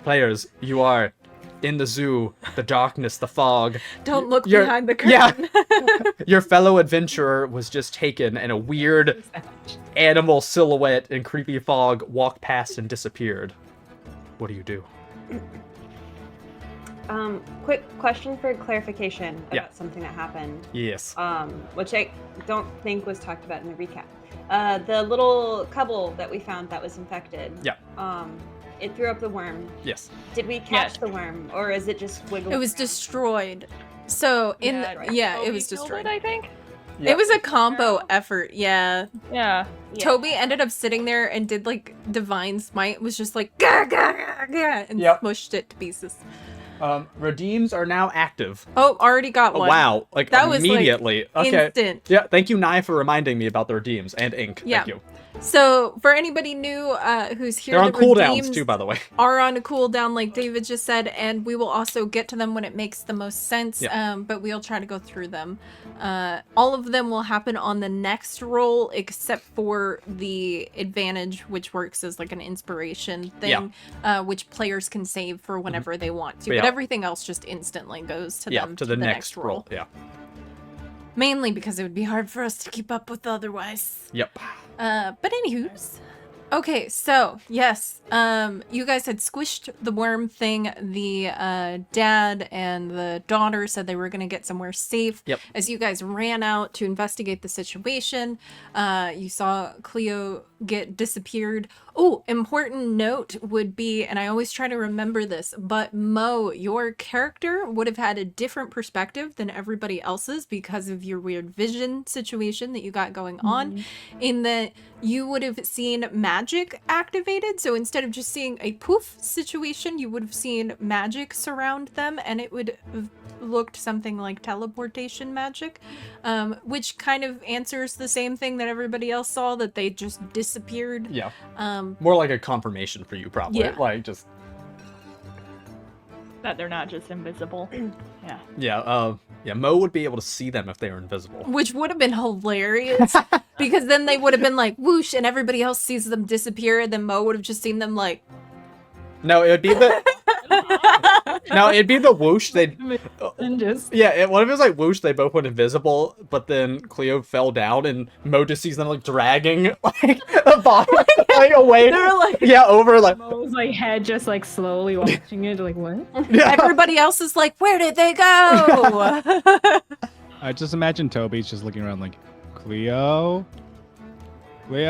Players, you are in the zoo, the darkness, the fog. Don't look behind the curtain. Yeah. Your fellow adventurer was just taken, and a weird animal silhouette in creepy fog walked past and disappeared. What do you do? Quick question for clarification about something that happened. Yes. Which I don't think was talked about in the recap. The little couple that we found that was infected. Yeah. It threw up the worm. Yes. Did we catch the worm, or is it just wiggling? It was destroyed. So it was destroyed. I think. Yeah. It was a combo effort. Yeah. Toby Yeah. ended up sitting there and did like divine smite. Was just like gah, gah, gah, gah, and smushed it to pieces. Redeems are now active. Oh, already got Oh, one. wow. Like, that was immediately. like Okay. instant. Yeah, thank you, Nye, for reminding me about the redeems and ink. Yeah. Thank you. So for anybody new who's here, They're on the cooldowns redeems too, by the way. are on a cooldown, like David just said, and we will also get to them when it makes the most sense. Yeah. But we'll try to go through them. All of them will happen on the next roll, except for the advantage, which works as like an inspiration thing, which players can save for whenever they want to. But everything else just instantly goes to them to the next roll. Yeah. Mainly because it would be hard for us to keep up with otherwise. Yep. But anywho's. Okay, so, yes, you guys had squished the worm thing. The dad and the daughter said they were going to get somewhere safe. Yep. As you guys ran out to investigate the situation, you saw Cleo get disappeared. Oh, important note would be, and I always try to remember this, but Mo, your character would have had a different perspective than everybody else's because of your weird vision situation that you got going on, in that you would have seen magic activated. So instead of just seeing a poof situation, you would have seen magic surround them, and it would have looked something like teleportation magic, which kind of answers the same thing that everybody else saw, that they just disappeared. Yeah. More like a confirmation for you, probably. Yeah. Like, just... That they're not just invisible. Yeah. Yeah, Mo would be able to see them if they were invisible. Which would have been hilarious, because then they would have been like, whoosh, and everybody else sees them disappear, and then Mo would have just seen them like... No, it would be the... No, it'd be the whoosh. They'd... Yeah, what if it was like whoosh, they both went invisible, but then Cleo fell down, and Mo just sees them like dragging like a body like away. They're like... Yeah, over like... Mo's like head just like slowly watching it, like what? Yeah. Everybody else is like, where did they go? I just imagine Toby's just looking around like, Cleo? We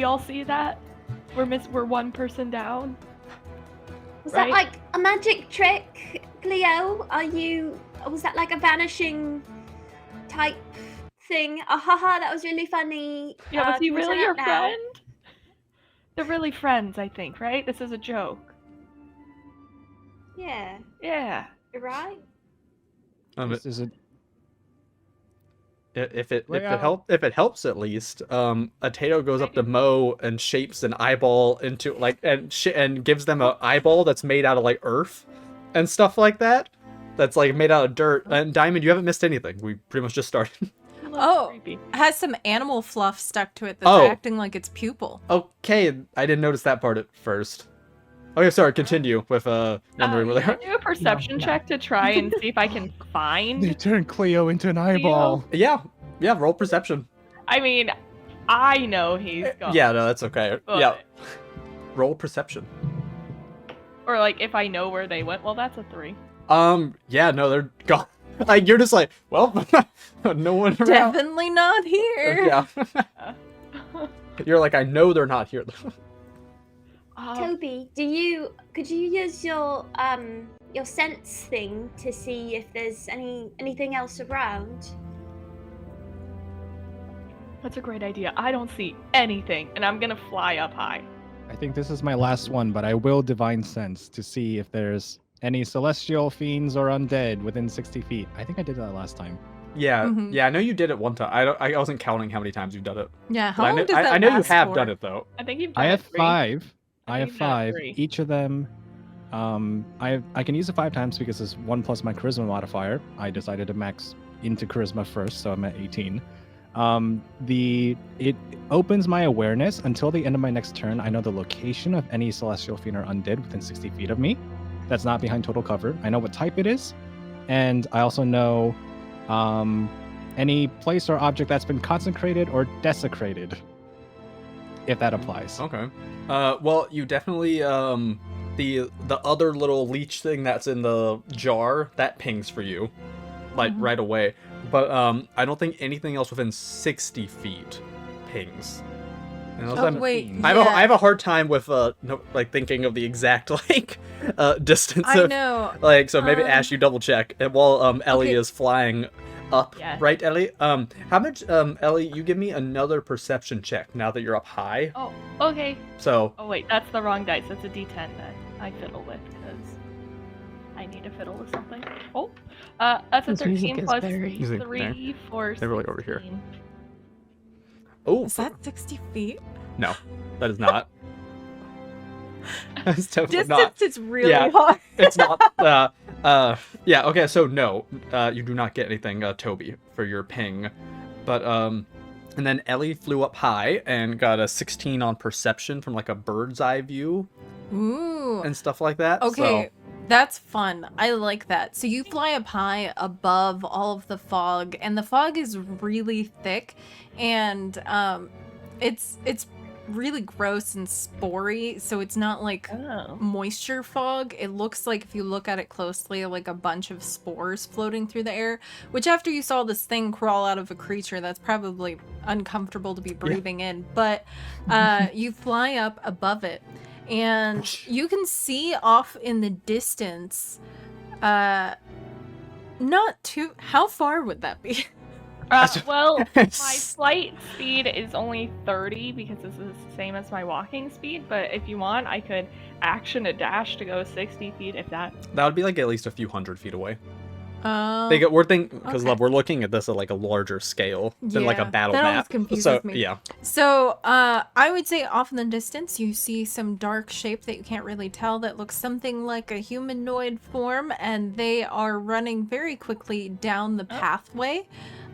all see that? We're one person down. Was Right? that like a magic trick, Cleo? Was that like a vanishing type thing? Oh, haha, that was really funny. Yeah, was he can we really turn your up now? friend? They're really friends, I think, right? This is a joke. Yeah, Yeah. you're right. This is a If it helps at least, Atato goes up to Mo and shapes an eyeball into like and gives them an eyeball that's made out of like earth and stuff like that. That's like made out of dirt. And Diamond, you haven't missed anything. We pretty much just started. Oh, Creepy. has some animal fluff stuck to it that's acting like its pupil. Okay, I didn't notice that part at first. Okay, sorry. Continue with wondering whether. Can I do a perception check to try and see if I can They find? turned Cleo into an eyeball. Yeah. Roll perception. I mean, I know he's gone. Yeah, no, that's okay. but- Yeah, roll perception. Or like if I know where they went. Well, that's a 3. Yeah, no, they're gone. Like you're just like, well, no one around. Definitely not here. Yeah. You're like, I know they're not here. Toby, could you use your sense thing to see if there's anything else around? That's a great idea. I don't see anything, and I'm gonna fly up high. I think this is my last one, but I will divine sense to see if there's any celestial fiends or undead within 60 feet. I think I did that last time. Yeah, Mhm. yeah, I know you did it one time. I wasn't counting how many times you've done it. Yeah, But how long does that I know you last have for? done it though. I think you've done I have it 3. 5. I I have think you've done it 5. 3. Each of them, I can use it 5 times because it's 1 plus my charisma modifier. I decided to max into charisma first, so I'm at 18. It opens my awareness until the end of my next turn. I know the location of any celestial fiend or undead within 60 feet of me. That's not behind total cover. I know what type it is, and I also know any place or object that's been consecrated or desecrated, if that applies. Okay. Well, you definitely the other little leech thing that's in the jar that pings for you, like right away. But I don't think anything else within 60 feet pings. Unless Oh, wait. I have a hard time with thinking of the exact distance. I of, know. Like, so maybe Ash, you double check. And while Ellie Okay. is flying up, Yeah. right, Ellie? How much, Ellie? You give me another perception check now that you're up high. Oh, okay. So Oh wait, that's the wrong dice. That's a D10 that I fiddle with because I need to fiddle with something. Oh, that's a This music 13 is plus very- Music, 3, 4, They were, like, over here. 16. oh, Is that 60 feet? no, that is not. That's definitely Distance not. is really Yeah. hard. It's not. Yeah. Okay. So no, you do not get anything, Toby, for your ping. But and then Ellie flew up high and got a 16 on perception from like a bird's eye view Ooh. and stuff like that. Okay, that's fun. I like that. So you fly up high above all of the fog, and the fog is really thick, and it's really gross and spory. So it's not like Oh. moisture fog. It looks like, if you look at it closely, like a bunch of spores floating through the air. Which, after you saw this thing crawl out of a creature, that's probably uncomfortable to be breathing in. But you fly up above it, and you can see off in the distance, not too, how far would that be? Well, my flight speed is only 30 because this is the same as my walking speed. But if you want, I could action a dash to go 60 feet if that. That would be like at least a few hundred feet away. Um, We're thinking because okay. we're looking at this at like a larger scale than like a Yeah, battle that always map. confuses So me. yeah. So, I would say off in the distance, you see some dark shape that you can't really tell that looks something like a humanoid form, and they are running very quickly down the pathway,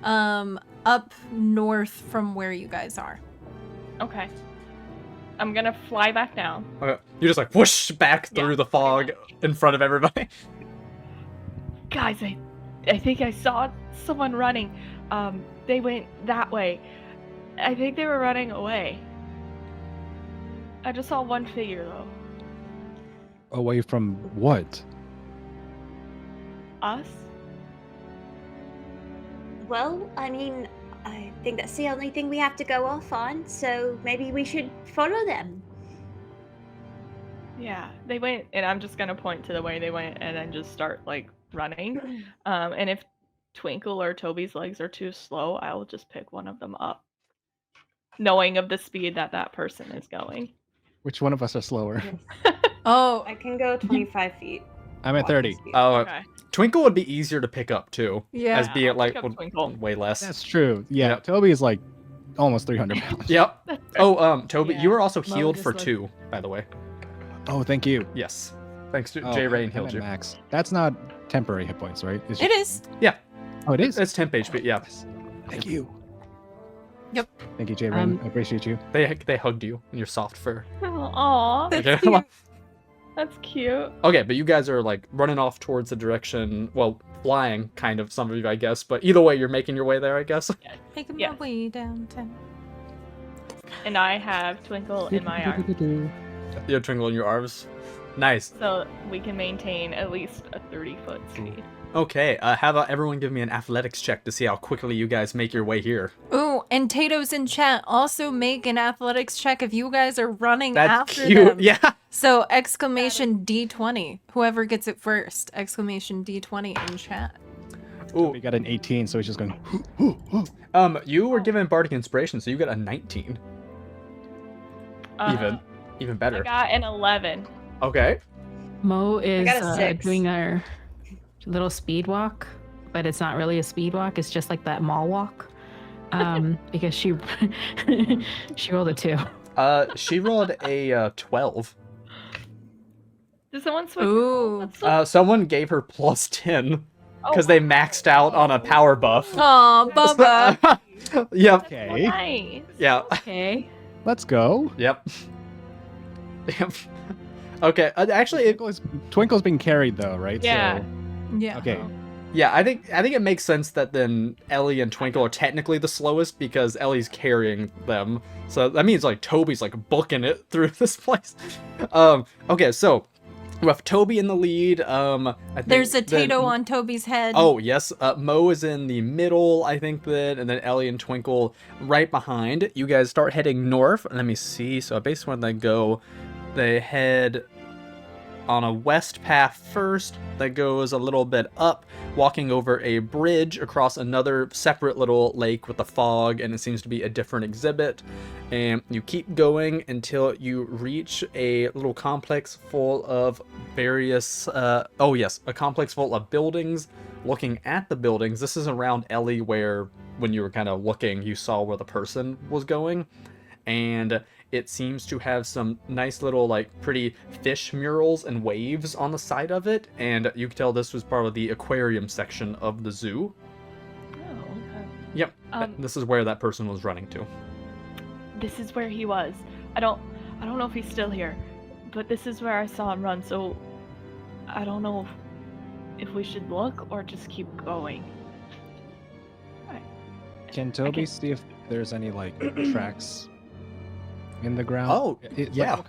up north from where you guys are. Okay. I'm gonna fly back down. Okay. You just like whoosh back through Yeah, the fog in front of everybody. Guys, I think I saw someone running. They went that way. I think they were running away. I just saw one figure though. Away from what? Us? Well, I mean, I think that's the only thing we have to go off on, so maybe we should follow them. Yeah, they went, and I'm just gonna point to the way they went, and then just start like running. And if Twinkle or Toby's legs are too slow, I'll just pick one of them up, knowing of the speed that that person is going. Which one of us are slower? Oh, I can go 25 feet. I'm at walking 30. speed. Oh, Okay. Twinkle would be easier to pick up too. yeah. As being I'll like pick up Twinkle. way less. That's true. Yeah, Yep. Toby is like almost 300 pounds. Yep. That's Oh, Toby, Yeah. you were also Mo healed just for looked- 2, by the way. Oh, thank you. Yes. Thanks to Oh, Jay Rain I'm healed at you. Max. That's not temporary hit points, right? It's It just- is. Oh, it is. It's temp HP, yeah. Yes. Thank you. Yep. Thank you, Jay Rain. I appreciate you. They hugged you in your soft fur. Aw, That's Okay. cute. that's cute. Okay, but you guys are like running off towards the direction, well, flying kind of, some of you, I guess, but either way, you're making your way there, I guess. Making my Yeah. way downtown. And I have Twinkle in my arm, You have Twinkle in your arms. Nice. so we can maintain at least a 30-foot speed. Okay, how about everyone give me an athletics check to see how quickly you guys make your way here. Ooh, and Tato's in chat. Also make an athletics check if you guys are running That's after cute. them. Yeah. So exclamation D20. Whoever gets it first. Exclamation D20 in chat. Ooh, We got an 18, so he's just going. you were given Bardic Inspiration, so you got a 19. Even I better. got an 11. Okay. Mo is got a 6. doing our little speed walk, but it's not really a speed walk. It's just like that mall walk, because she she rolled a 2. She rolled a 12. Did someone switch? Ooh. That's so- Someone gave her plus 10 oh, because they maxed out on a power buff. Aw, Bubba. Yep. Okay, Nice. Yeah. Okay. let's go. Yep. Yep. Okay. Actually, Twinkle's being carried though, right? Yeah. Yeah. So, okay. yeah. I think it makes sense that then Ellie and Twinkle are technically the slowest because Ellie's carrying them. So that means like Toby's like booking it through this place. Okay. So we have Toby in the lead. I think There's a then- Tato on Toby's head. Oh yes, Mo is in the middle, I think that, and then Ellie and Twinkle right behind. You guys start heading north. Let me see. So based on when they go, they head on a west path first that goes a little bit up, walking over a bridge across another separate little lake with the fog, and it seems to be a different exhibit. And you keep going until you reach a little complex full of various, a complex full of buildings. Looking at the buildings, this is around Ellie where, when you were kind of looking, you saw where the person was going. And it seems to have some nice little, like, pretty fish murals and waves on the side of it. And you can tell this was part of the aquarium section of the zoo. Oh, okay. Yep. Um, This is where that person was running to. This is where he was. I don't know if he's still here, but this is where I saw him run. So I don't know if we should look or just keep going. Can Toby see if there's any like tracks in the ground? Oh, yeah. What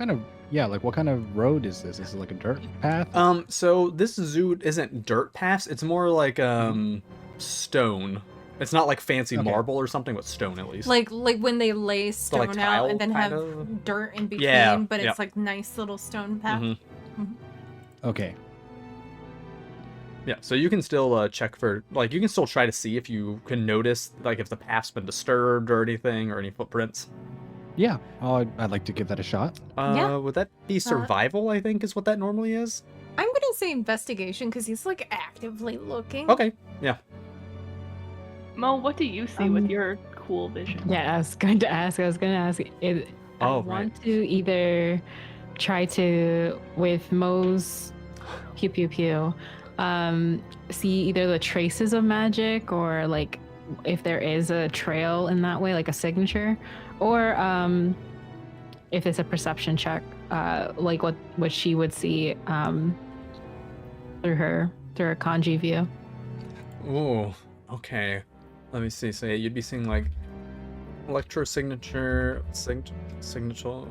kind of road is this? Is it like a dirt path? So this zoo isn't dirt paths. It's more like stone. It's not like fancy Okay. marble or something, but stone at least. Like when they lay stone like, out tile and then have kinda? dirt in between, Yeah, but it's yeah. like nice little stone path. Mhm. Okay. Yeah, so you can still check for, like, you can still try to see if you can notice, like, if the path's been disturbed or anything, or any footprints. Yeah. I'd like to give that a shot. Yeah. Would that be survival, I think, is what that normally is? I'm gonna say investigation because he's like actively looking. Okay, yeah. Mo, what do you see with your cool vision? Yeah, I was going to ask. I Oh, want to either try to, with Mo's pew pew pew, see either the traces of magic or like if there is a trail in that way, like a signature, or if it's a perception check, like what she would see through her kanji view. Ooh, okay. Let me see. So yeah, you'd be seeing, like, electro signature, signature.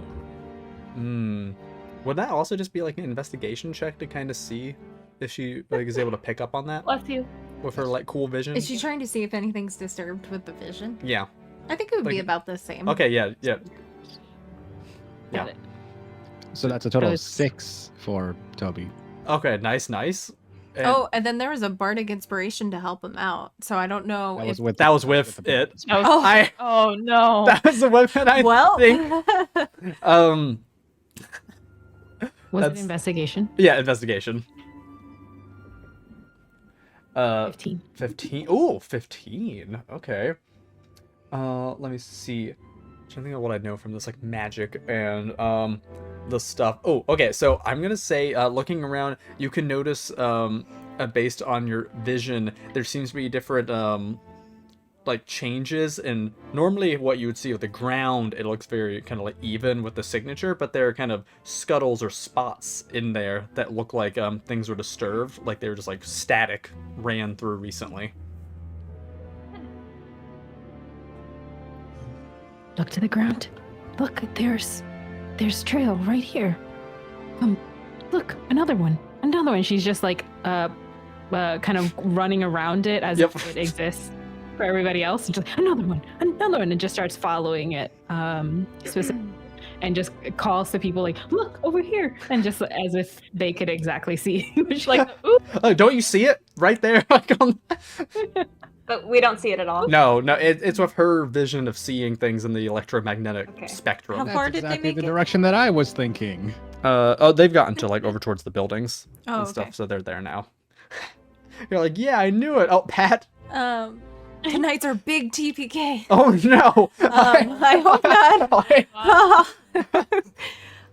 Would that also just be like an investigation check to kind of see if she like is able to pick up on that Bless you. with her like cool vision? Is she trying to see if anything's disturbed with the vision? Yeah. I think it would be Like- about the same. Okay. Yeah. Yeah. Got Yeah. it. So that's a total of It's- 6 for Toby. Okay. Nice. Nice. And Oh, and then there was a bardic inspiration to help him out. So I don't know That if. was with that was with the- it. Oh. Oh no. That was the weapon I Well, think. Was it That's- investigation? Yeah. Investigation. 15. 15. Ooh, 15. Okay. Let me see. I'm trying to think of what I know from this, like, magic and the stuff. Oh, okay. So I'm gonna say, looking around, you can notice, based on your vision, there seems to be different like changes. And normally, what you would see with the ground, it looks very kind of like even with the signature, but there are kind of scuttles or spots in there that look like things were disturbed, like they were just like static, ran through recently. Look to the ground. Look, there's trail right here. Look, another one. She's just like kind of running around it as Yep. if it exists for everybody else. And just like, another one, and just starts following it. Specifically, and just calls to people like, look over here, and just as if they could exactly see. She's like, ooh. Oh, don't you see it right there? But we don't see it at all. No, it's with her vision of seeing things in the electromagnetic Okay. spectrum. How That's far did they exactly make the it? direction that I was thinking. They've gotten to like over towards the buildings Oh, and stuff, okay. so they're there now. You're like, yeah, I knew it. Oh, Pat. Tonight's our big TPK. Oh no. I hope not.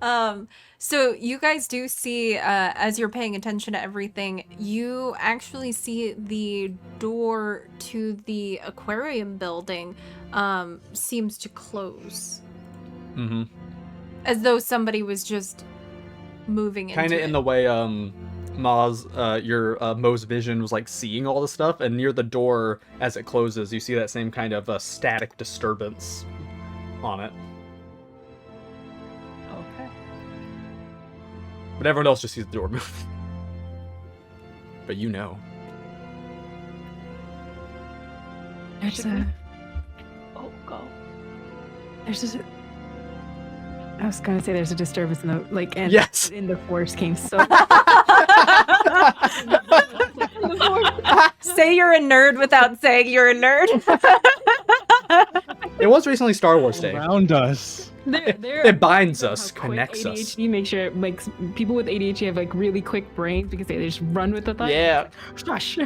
I- So you guys do see, as you're paying attention to everything, you actually see the door to to the aquarium building seems to close. Mm-hmm. As though somebody was just moving into Kind of in it. the way Mo's vision was like seeing all the stuff, and near the door as it closes, you see that same kind of static disturbance on it. Okay. But everyone else just sees the door move. But you know. There's a. Oh, go. There's just. I was gonna say there's a disturbance in the and Yes. in the force came so. Say you're a nerd without saying you're a nerd. It was recently Star Wars Day. Around us. It binds us, How quick connects us. ADHD makes sure like people with ADHD have like really quick brains because they just run with the thought. Yeah. Shush.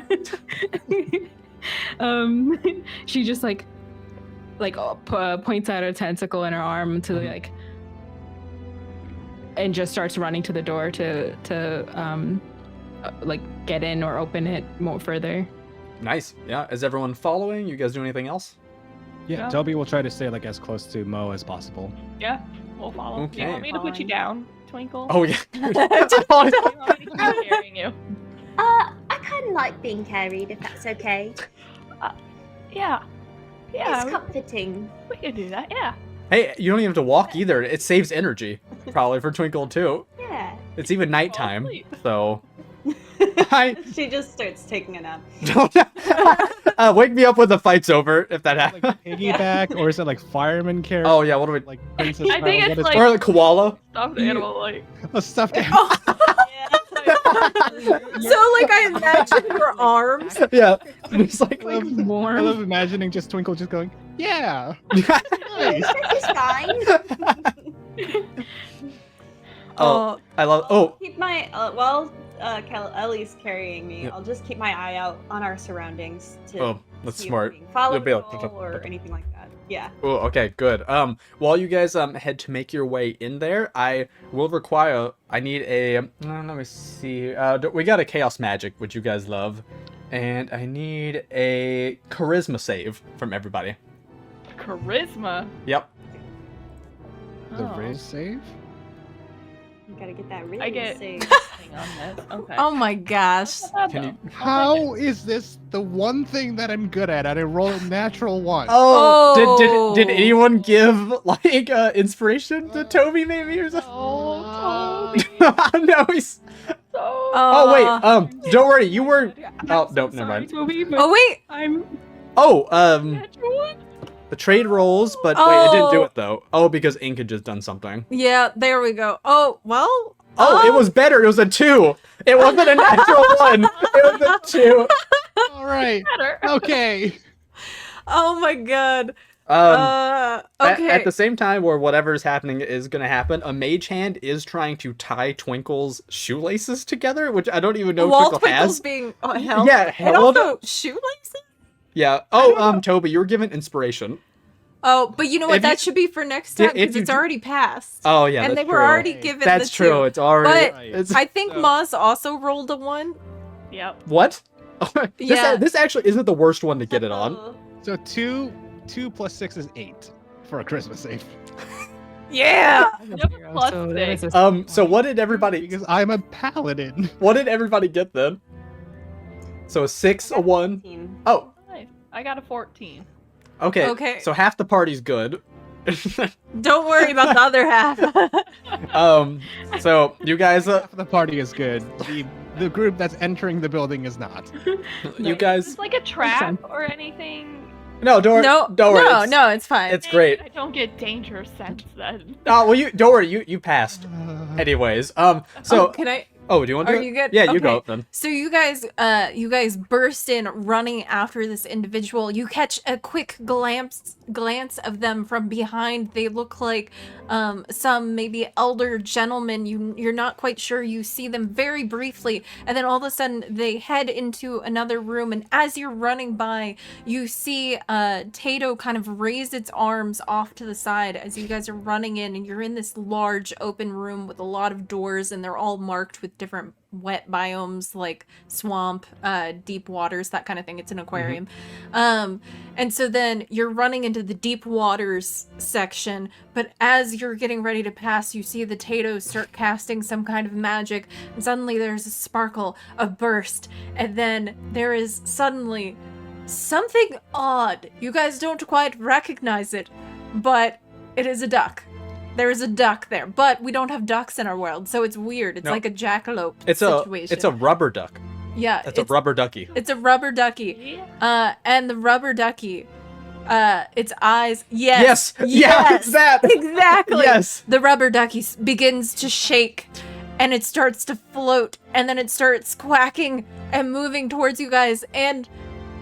She just points out her tentacle in her arm to like, and just starts running to the door to like get in or open it more further. Nice. Yeah. Is everyone following? You guys do anything else? Yeah, Yeah. Toby will try to stay like as close to Mo as possible. Yeah, we'll follow. Do you Okay. want me to put you down, Twinkle? Oh yeah. Do you want me to keep carrying you? I kind of like being carried, if that's okay. Yeah. Yeah, It's comforting. we can do that. Yeah. Hey, you don't even have to walk either. It saves energy, probably for Twinkle too. Yeah. It's even nighttime, asleep. so. I She just starts taking a nap. don't. Wake me up when the fight's over, if that happens. Like piggyback, or is it like fireman carry? Oh yeah, what do we? Like princess. I think What it's is- like- Or the koala? Stuffed animal, like. a stuffed animal. So like I imagine your arms. Yeah. It's like. I love imagining just Twinkle just going, yeah. Nice. It's fine. Oh, I love. Oh, Keep my Ellie's carrying me. Yeah. I'll just keep my eye out on our surroundings to oh, that's see if smart. we're being followed You'll be like, at all or anything like that. Yeah. Oh, okay, good. While you guys head to make your way in there, I will require. I need a. Let me see. We got a chaos magic, which you guys love, and I need a charisma save from everybody. Charisma. Yep. The Oh. Riz save? You gotta get that really I get safe. nothing on this. Okay. Oh my gosh. Can you? How is this the one thing that I'm good at? I roll a natural one. Oh, did Oh. anyone give like inspiration to Toby maybe or something? Oh, No, he's. so. Oh wait, don't worry, you were. Oh no, never Sorry, mind. Toby, but Oh wait. I'm Oh, Natural one? the trade rolls, but wait, it didn't do Oh. it though. Oh, because Ink had just done something. Yeah, there we go. Oh, well. Oh, it was better. It was a 2. It wasn't a natural 1. It was a 2. All right. Better. Okay. Oh my god. At Okay. the same time where whatever's happening is going to happen, a mage hand is trying to tie Twinkle's shoelaces together, which I don't even know While Twinkle Twinkle's has. being held. Yeah, And held. also shoelaces? Yeah. Oh, Toby, you were given inspiration. Oh, but you know what? If you- That should be for next Yeah, time if because you it's do- already passed. Oh, yeah, and that's they were true. already given That's the true. 2. It's already. But It's, I think So- Moz also rolled a 1. Yep. what? Yeah. This actually isn't the worst one to get it on. Oh, So 2 plus 6 is 8 for a Christmas save. Yeah. Plus so that is six. a So what did everybody? Because I'm a paladin. What did everybody get then? So a 6, a 1. 15. Oh, Nice. I got a 14. okay. Okay. So half the party's good. Don't worry about the other half. So you guys, Half of the party is good. The group that's entering the building is not. you guys. Is like a trap or anything? No, don't no, don't worry. no, it's- no, it's fine. It's great. I don't get danger sense then. Oh well, you don't worry. You passed. Anyways, so oh, can I? do you want to? Are do it? you good? Yeah, you Okay. go then. So you guys burst in running after this individual. You catch a quick glance of them from behind. They look like some maybe elder gentlemen. You're not quite sure. You see them very briefly, and then all of a sudden they head into another room. And as you're running by, you see Tato kind of raise its arms off to the side as you guys are running in, and you're in this large open room with a lot of doors, and they're all marked with different wet biomes like swamp, deep waters, that kind of thing. It's an aquarium. And so then you're running into the deep waters section, but as you're getting ready to pass, you see the Tatos start casting some kind of magic, and suddenly there's a sparkle, a burst, and then there is suddenly something odd. You guys don't quite recognize it, but it is a duck. There is a duck there, but we don't have ducks in our world, so it's weird. It's No. like a jackalope It's situation. it's a rubber duck. Yeah, It's a rubber ducky. it's a rubber ducky. And the rubber ducky, its eyes. Yes. Yeah, it's that. Exactly. Yes. The rubber ducky begins to shake, and it starts to float, and then it starts quacking and moving towards you guys. And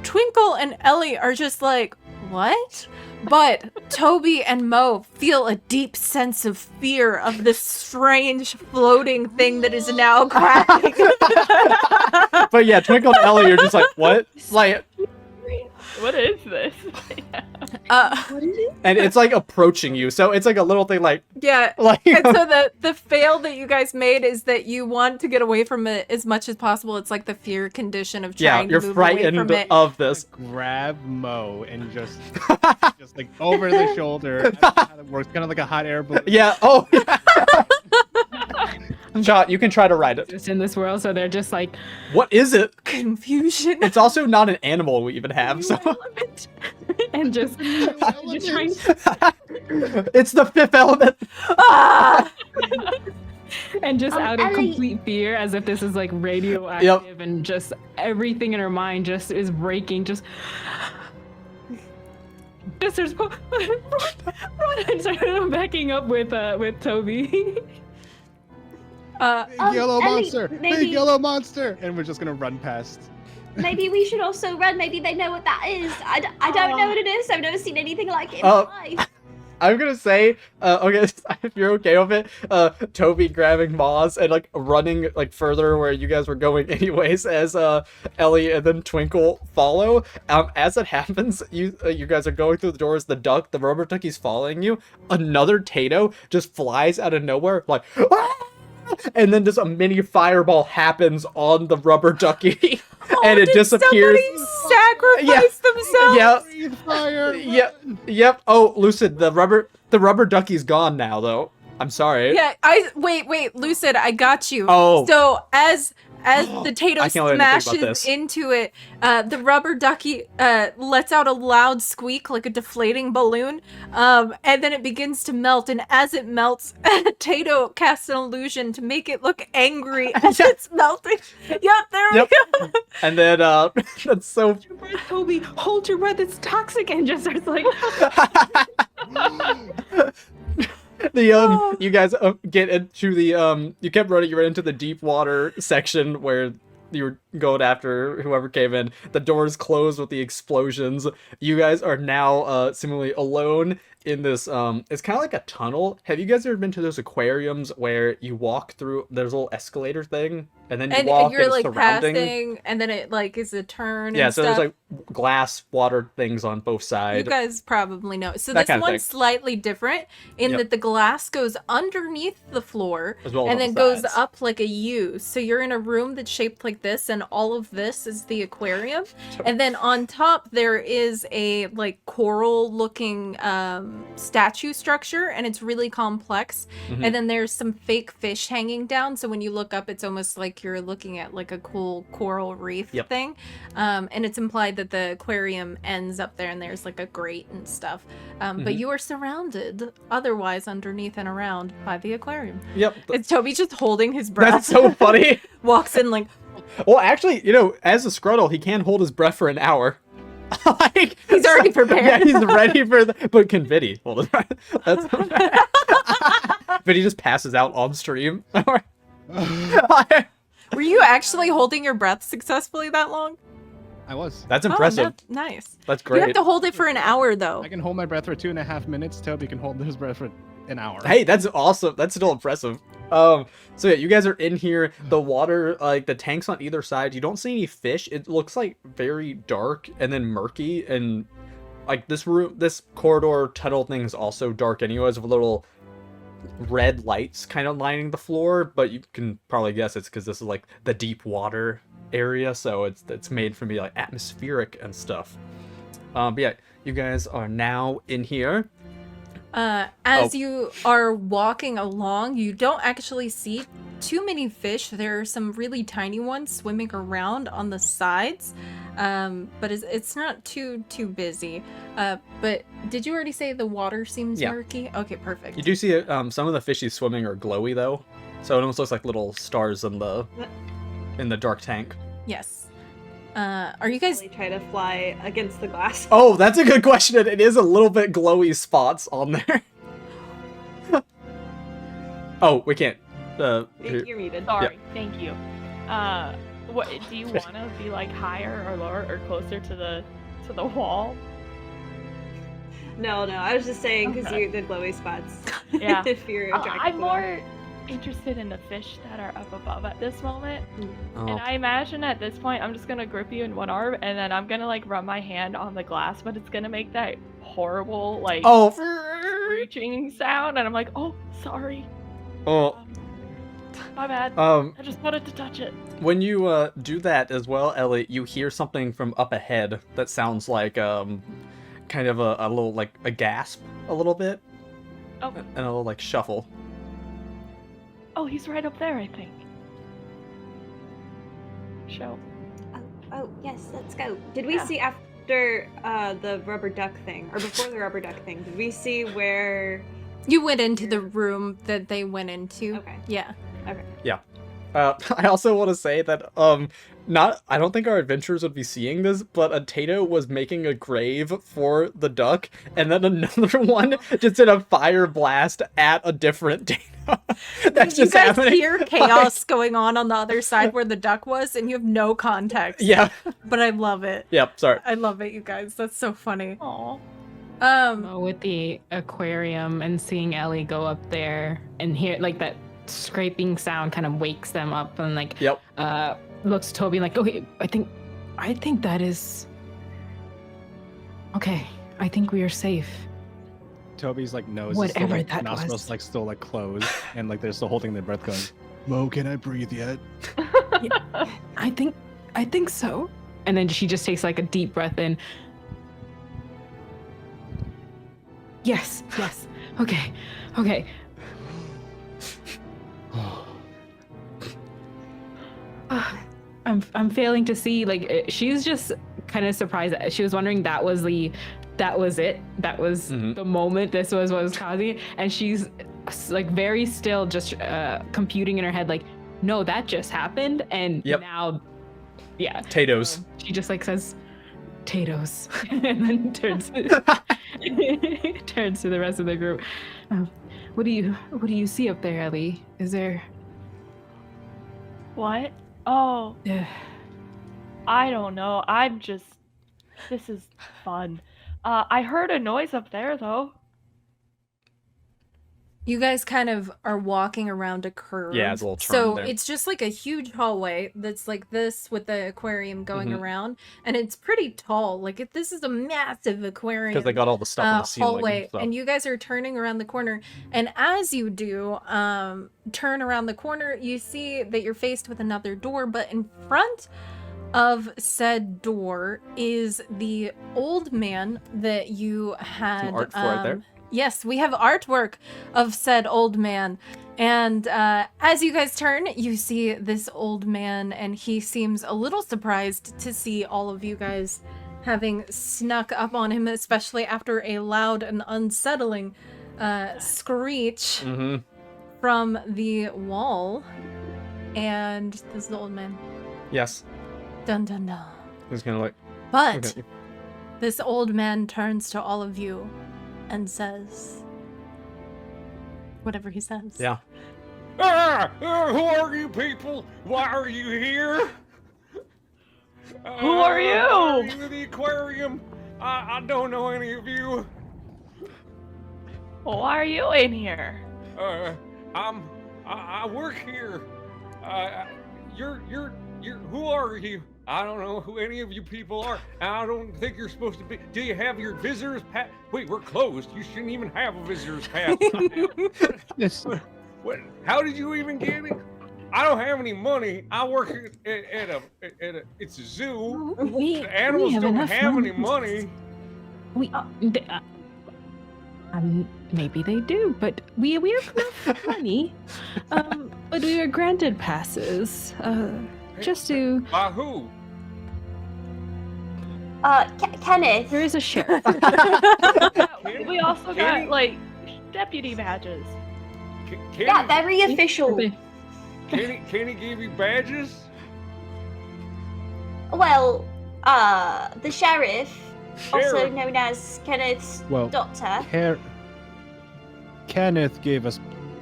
Twinkle and Ellie are just like, what? But Toby and Mo feel a deep sense of fear of this strange floating thing that is now quacking. But yeah, Twinkle and Ellie are just like, what? Like, What is this? What is it? and it's like approaching you. So it's like a little thing like Yeah. like And so the fail that you guys made is that you want to get away from it as much as possible. It's like the fear condition of yeah, trying you're to move away frightened from it. of this. Grab Mo and just like over the shoulder. I don't know how that works. Kind of like a hot air balloon. Yeah. Oh. Shot, you can try to ride it. Just in this world, so they're just like What is it? Confusion. It's also not an animal we even have. So and just you're trying it's the fifth element. Ah! and just out of Ellie- complete fear, as if this is like radioactive, and just everything in her mind just is breaking. Just there's run, and start backing up with Toby. Big yellow Ellie, monster! maybe- Big yellow monster! And we're just gonna run past. Maybe we should also run. Maybe they know what that is. I don't know what it is. I've never seen anything like it in Oh. my life. I'm gonna say, okay, if you're okay with it, Toby grabbing Moz and like running like further where you guys were going anyways, as Ellie and then Twinkle follow. As it happens, you guys are going through the doors. The rubber ducky's following you. Another Tato just flies out of nowhere, like, "Ah!" And then just a mini fireball happens on the rubber ducky, and it Did disappears. somebody sacrifice themselves? Yeah. Breathe fire! Yep. Oh, Lucid, the rubber ducky's gone now, though. I'm sorry. Yeah, wait, Lucid, I got you. Oh. So as the Tato I can't let anything about smashes this. into it, the rubber ducky lets out a loud squeak like a deflating balloon, and then it begins to melt. And as it melts, Tato casts an illusion to make it look angry as it's melting. Yep, there Yep. we go. And then that's so. Hold your breath, Toby. Hold your breath. It's toxic, and just starts like. You guys get into the you kept running. You ran into the deep water section where you were going after whoever came in. The doors closed with the explosions. You guys are now seemingly alone in this it's kind of like a tunnel. Have you guys ever been to those aquariums where you walk through, there's a little escalator thing, and then you walk And you're and it's like surrounding? passing, and then it like is a turn. Yeah, and so stuff. there's like glass water things on both You sides. guys probably know. So That this kind of one's thing. slightly different in Yep. that the glass goes underneath the floor As well as and on then the goes sides. up like a U. So you're in a room that's shaped like this, and all of this is the aquarium. And then on top there is a like coral looking statue structure, and it's really complex. Mhm. And then there's some fake fish hanging down, so when you look up it's almost like you're looking at like a cool coral reef Yep. thing. And it's implied that the aquarium ends up there and there's like a grate and stuff. But Mhm. you are surrounded otherwise underneath and around by the aquarium. Yep. It's Toby just holding his breath. That's so funny. Walks in like, Well, actually, as a Scruttle, he can hold his breath for an hour. Like, He's already prepared. Yeah, he's ready for the. But can Viddy hold his breath? That's. Viddy just passes out on stream. were you actually holding your breath successfully that long? I was. That's impressive. Oh, nice. That's You have great. to hold it for an hour though. I can hold my breath for 2.5 minutes. Toby can hold his breath for an hour. Hey, that's awesome. That's still impressive. So yeah, you guys are in here. The water, like the tanks on either side. You don't see any fish. It looks like very dark and then murky, and like this corridor tunnel thing is also dark anyways, with little red lights kind of lining the floor, but you can probably guess it's because this is like the deep water area, so it's made for me like atmospheric and stuff. But yeah, you guys are now in here. As you are walking along, you don't actually see too many fish. There are some really tiny ones swimming around on the sides, but it's not too busy. But did you already say the water seems murky? Okay, perfect. You do see some of the fishies swimming are glowy though, so it almost looks like little stars in the dark tank. Yes. Are you guys Try to fly against the glass. Oh, that's a good question. It is a little bit glowy spots on there. Oh, we can't. You're muted. Sorry, thank you. What do you want to be like higher or lower or closer to the wall? No, I was just saying because Okay. you the glowy spots. Yeah. If you're attracted I'm to more interested in the fish that are up above at this moment. Oh. And I imagine at this point I'm just gonna grip you in one arm and then I'm gonna like rub my hand on the glass, but it's gonna make that horrible like screeching sound, and I'm like, oh, sorry, my bad. I just wanted to touch it. When you do that as well, Ellie, you hear something from up ahead that sounds like kind of a little like a gasp, a little bit, Oh, and a little like shuffle. oh, he's right up there, I think. Show. Oh, yes, let's go. Did we see after the rubber duck thing, or before the rubber duck thing? Did we see where? you went into the room that they went into? Okay. Yeah. I also want to say that I don't think our adventurers would be seeing this, but a Tato was making a grave for the duck, and then another one just did a fire blast at a different Tato. That's you just guys happening. hear chaos going on the other side where the duck was, and you have no context. Yeah. But I love it. Yep. Sorry. I love it, you guys. That's so funny. Aw. With the aquarium and seeing Ellie go up there and hear like that scraping sound kind of wakes them up and like Yep. looks to Toby like, okay, I think that is okay. I think we are safe. Toby's like nose Whatever is still, like, that nostrils was. like still like closed, and like they're still holding their breath, going, "Mo, can I breathe yet?" I think so. And then she just takes like a deep breath in. Yes. Okay. I'm failing to see, like, she's just kind of surprised. She was wondering that was it. That was the moment. This was what was causing it. And she's like very still, just computing in her head, like, no, that just happened. And now, yeah. Tatoes. She just like says, "Tatoes," and then turns to the rest of the group. What do you see up there, Ellie? Is there? What? Oh, I don't know. This is fun. I heard a noise up there though. You guys kind of are walking around a curve. Yeah, it's a little turn So there. it's just like a huge hallway that's like this with the aquarium going Mhm. around, and it's pretty tall. Like this is a massive aquarium. Because they got all the stuff on the ceiling. Hallway, and stuff. and you guys are turning around the corner. And as you do turn around the corner, you see that you're faced with another door, but in front of said door is the old man that you had. art for it there? Yes, we have artwork of said old man. And as you guys turn, you see this old man, and he seems a little surprised to see all of you guys having snuck up on him, especially after a loud and unsettling screech Mhm. from the wall. And this is the old man. Yes. Dun dun dun. He's gonna like. But Okay. this old man turns to all of you and says whatever he says. Yeah. Who are you people? Why are you here? Who are you? Are you in the aquarium? I don't know any of you. Well, why are you in here? I work here. You're, who are you? I don't know who any of you people are. I don't think you're supposed to be. Do you have your visitor's pass? Wait, we're closed. You shouldn't even have a visitor's pass. Yes. What? How did you even get it? I don't have any money. I work at a it's a zoo. We The animals have don't enough have money. any money. We maybe they do, but we have enough money. But we were granted passes. Just to By who? Kenneth. there is a sheriff. We also got like deputy badges. Yeah, very official. Kenny gave you badges? Well, the sheriff, also Sheriff. known as Kenneth's Well, doctor. Kenneth gave us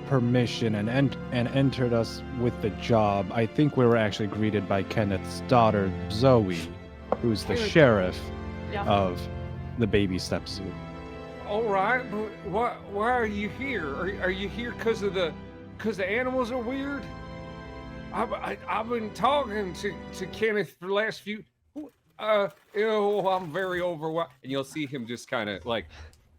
permission and entered us with the job. I think we were actually greeted by Kenneth's daughter, Zoe, who's the Good. sheriff Yeah. of the baby step zoo. All right, but why are you here? Are you here because the animals are weird? I've been talking to Kenneth for the last few. I'm very overwhelmed, and you'll see him just kind of like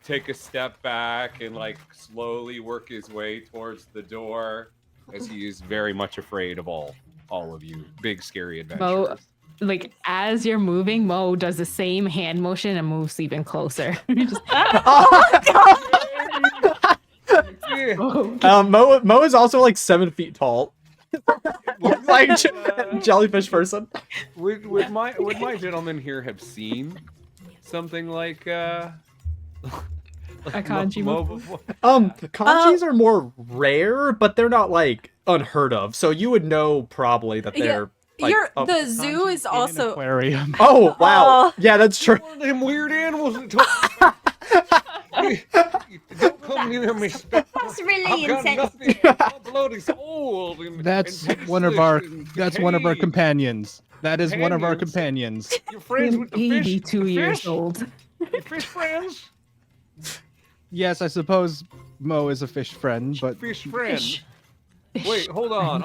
take a step back and like slowly work his way towards the door, as he is very much afraid of all of you, big scary adventurers. Like as you're moving, Mo does the same hand motion and moves even closer. Just, Yeah. Mo is also like 7 feet tall. Like jellyfish person. Would my gentlemen here have seen something like a kanji Mo move. before? Kanjis are more rare, but they're not like unheard of. So you would know probably that Yeah, they're like, the zoo is also. aquarium. Oh wow. Oh. Yeah, that's true. One of them weird animals that don't come near me. That's really I've got insensitive. nothing. My blood is old. That's and one of our. tasteless and That's one of our decayed. companions. That is one of our Companions? companions. You're friends with the Baby fish. 2 the years fish? old. Your fish friends. Yes, I suppose Mo is a fish friend, but Fish friend. Fish. Wait, hold on.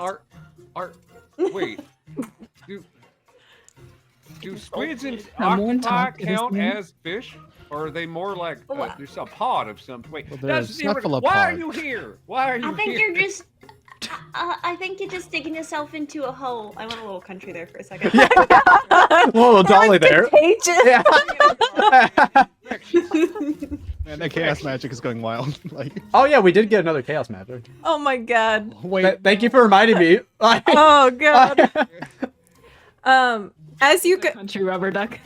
Wait. Do squids and Someone octopi talk to this count man. as fish? Or are they more like there's a pod of some? Wait, Well, they're that's the why are cephalopod. you here? Why are you I think here? you're just. I think you're just digging yourself into a hole. I went a little country there for a second. Whoa, Dolly there. Contagious. Yeah. man, that chaos magic is going wild. Like, Oh yeah, we did get another chaos magic. Oh my god. wait, Thank you for reminding me. Oh god. As you Country rubber duck.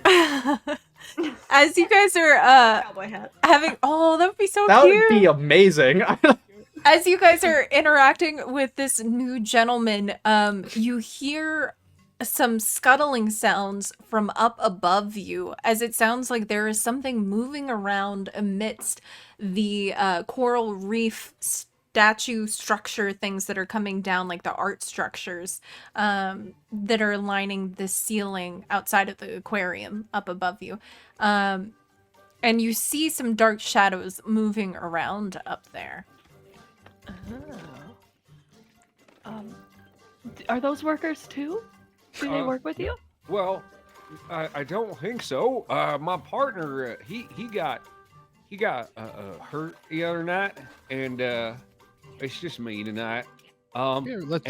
as you guys are Cowboy hat. having that would be so That cute. would be amazing. As you guys are interacting with this new gentleman, you hear some scuttling sounds from up above you, as it sounds like there is something moving around amidst the coral reef statue structure things that are coming down, like the art structures that are lining the ceiling outside of the aquarium up above you. And you see some dark shadows moving around up there. Are those workers too? Do they work with you? Well, I don't think so. My partner, he got hurt the other night, and it's just me tonight. here, let's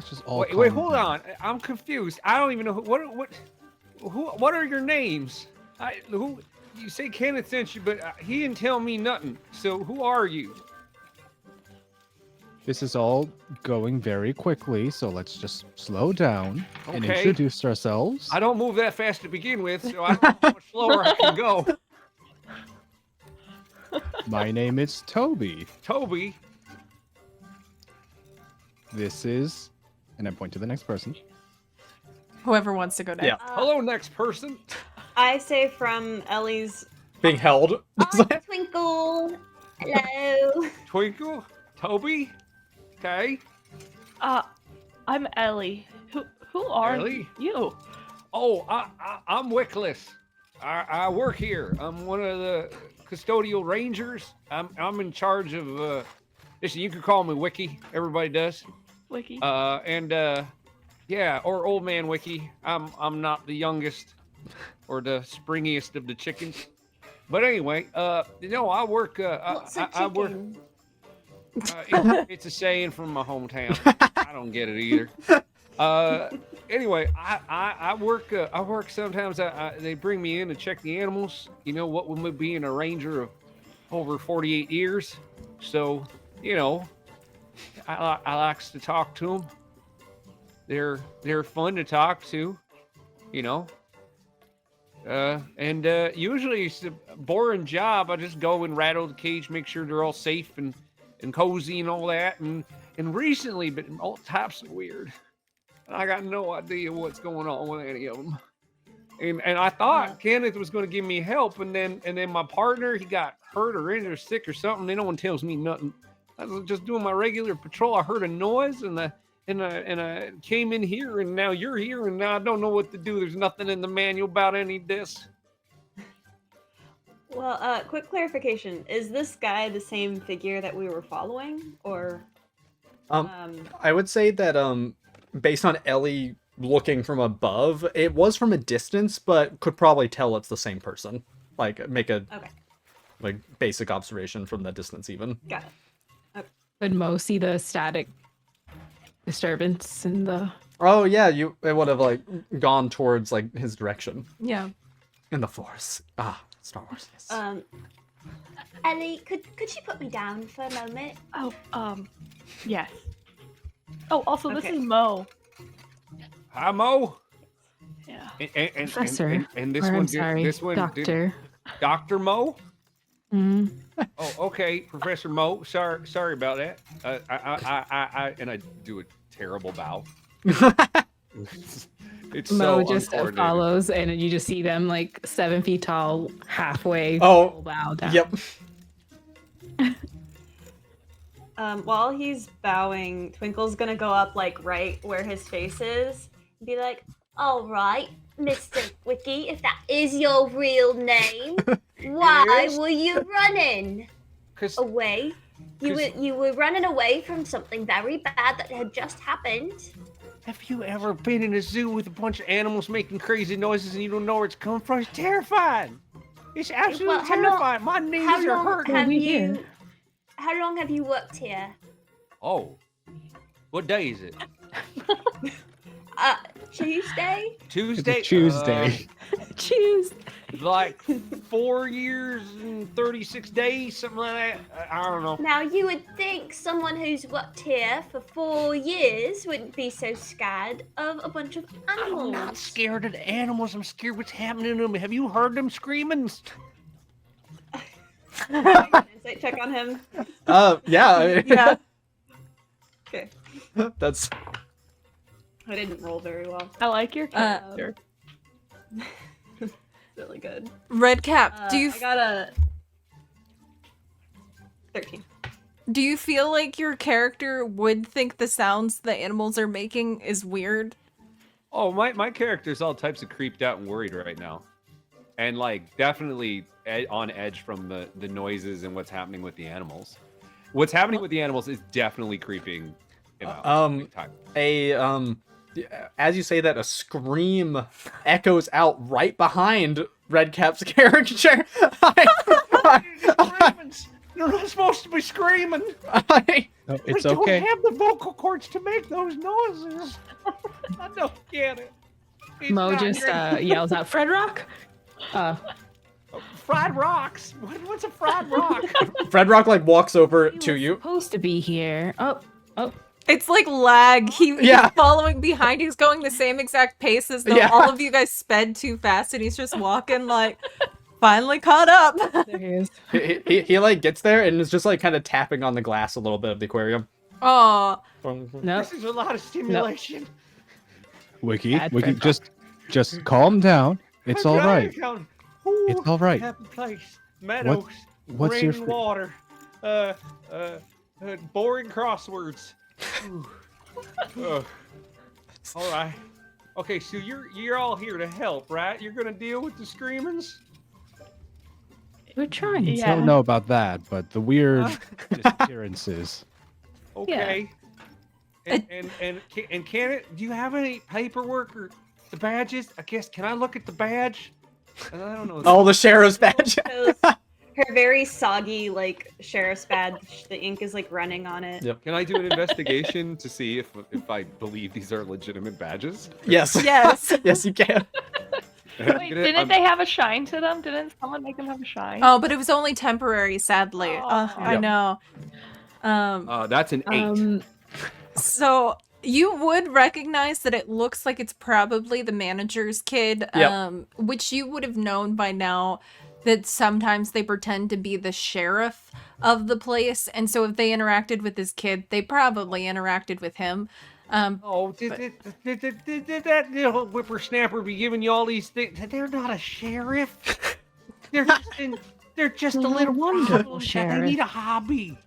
just all. Wait, calm hold down. on. I'm confused. I don't even know what are your names? Who you say Kenneth sent you, but he didn't tell me nothing. So who are you? This is all going very quickly, so let's just slow down and Okay. introduce ourselves. I don't move that fast to begin with, so I don't know how much slower I can go. My name is Toby. Toby. This is, and I point to the next person. Whoever wants to go next. Yeah. Hello, next person. I say from Ellie's. Being held. Hi, Twinkle. Hello. Twinkle. Toby. Okay. I'm Ellie. Who are Ellie? you? Oh, I'm Wickless. I work here. I'm one of the custodial rangers. I'm in charge of. Listen, you can call me Wiki. Everybody does. Wiki. Yeah, or Old Man Wiki. I'm not the youngest or the springiest of the chickens. But anyway, I work. What's a I work. chicken? It's a saying from my hometown. I don't get it either. Anyway, I work. I work sometimes. They bring me in to check the animals. You know what? With me being a ranger of over 48 years, so I likes to talk to them. They're fun to talk to, and usually it's a boring job. I just go and rattle the cage, make sure they're all safe and cozy and all that. And recently, been all types of weird. I got no idea what's going on with any of them. And I thought Kenneth was going to give me help, and then my partner, he got hurt or injured or sick or something. No one tells me nothing. I was just doing my regular patrol. I heard a noise and I came in here, and now you're here, and now I don't know what to do. There's nothing in the manual about any of this. Well, quick clarification: is this guy the same figure that we were following, or? I would say that based on Ellie looking from above, it was from a distance, but could probably tell it's the same person. Like make a basic observation from the distance, even. Got it. Could Mo see the static disturbance in the? Oh yeah, it would have like gone towards like his direction Yeah. in the forest. Star Wars. Yes. Ellie, could you put me down for a moment? Oh, yes. Oh, also, this Okay. is Mo. Hi, Mo. Yeah. And Professor. and this Or, one I'm did. sorry, This one Doctor. did. Dr. Mo. Mm. Oh, okay, Professor Mo. Sorry about that. I do a terrible bow. It's Mo so just uncoordinated. follows, and you just see them like 7 feet tall, halfway. Oh, full bow down. Yep. While he's bowing, Twinkle's gonna go up like right where his face is and be like, All right, Mr. Wiki, if that is your real name, why is. were you running 'Cause away? You were running away from something very bad that had just happened. have you ever been in a zoo with a bunch of animals making crazy noises and you don't know where it's coming from? It's terrifying. It's absolutely Well, how long- terrifying. My knees How are long hurting. have We you? here. How long have you worked here? Oh, what day is it? Tuesday. Tuesday. Tuesday. Choose. Like 4 years and 36 days, something like that. I don't know. Now you would think someone who's worked here for 4 years wouldn't be so scared of a bunch of animals. I'm not scared of the animals. I'm scared what's happening to them. Have you heard them screaming? insight check on him. Yeah. Yeah. Okay. That's I didn't roll very well. I like your character. Really good. Redcap, do you I got a 13. do you feel like your character would think the sounds the animals are making is weird? Oh, my character's all types of creeped out and worried right now. And like definitely on edge from the noises and what's happening with the animals. What's happening with the animals is definitely creeping him out. Big time. As you say that, a scream echoes out right behind Redcap's character. You're not supposed to be screaming. No, it's I okay. don't have the vocal cords to make those noises. I don't get it. It's Mo not just great. yells out, "Fred Rock!" Fried rocks. What's a fried rock? Fred Rock like walks over He to was you. Supposed to be here. Oh. It's like lag. He's Yeah. following behind. He's going the same exact pace as though Yeah. all of you guys sped too fast, and he's just walking like finally caught up. There he is. He like gets there and is just like kind of tapping on the glass a little bit of the aquarium. Aw. Nope. This is a lot of stimulation. Wiki, Bad Wiki, Fred just calm down. It's all right. It's all right. Happy place. Meadows. What's rain your and water. Boring crosswords. Ugh. All right. Okay, so you're all here to help, right? You're gonna deal with the screamings. We're trying. I don't know about that, but the weird disappearances. Okay. And can it? Do you have any paperwork or the badges? I guess. Can I look at the badge? I don't know. Oh, the sheriff's badge. Shows her very soggy, like, sheriff's badge. The ink is, like, running on it. Yep. Can I do an investigation to see if I believe these are legitimate badges? Yes. Yes. Yes, you can. Wait, didn't they have a shine to them? Didn't someone make them have a shine? Oh, but it was only temporary, sadly. I Yep. know. That's an 8. So you would recognize that it looks like it's probably the manager's kid, Yep. which you would have known by now that sometimes they pretend to be the sheriff of the place. And so if they interacted with this kid, they probably interacted with him. Did that little whippersnapper be giving you all these things? They're not a sheriff. They're just a little wonderful They sheriff. need a hobby.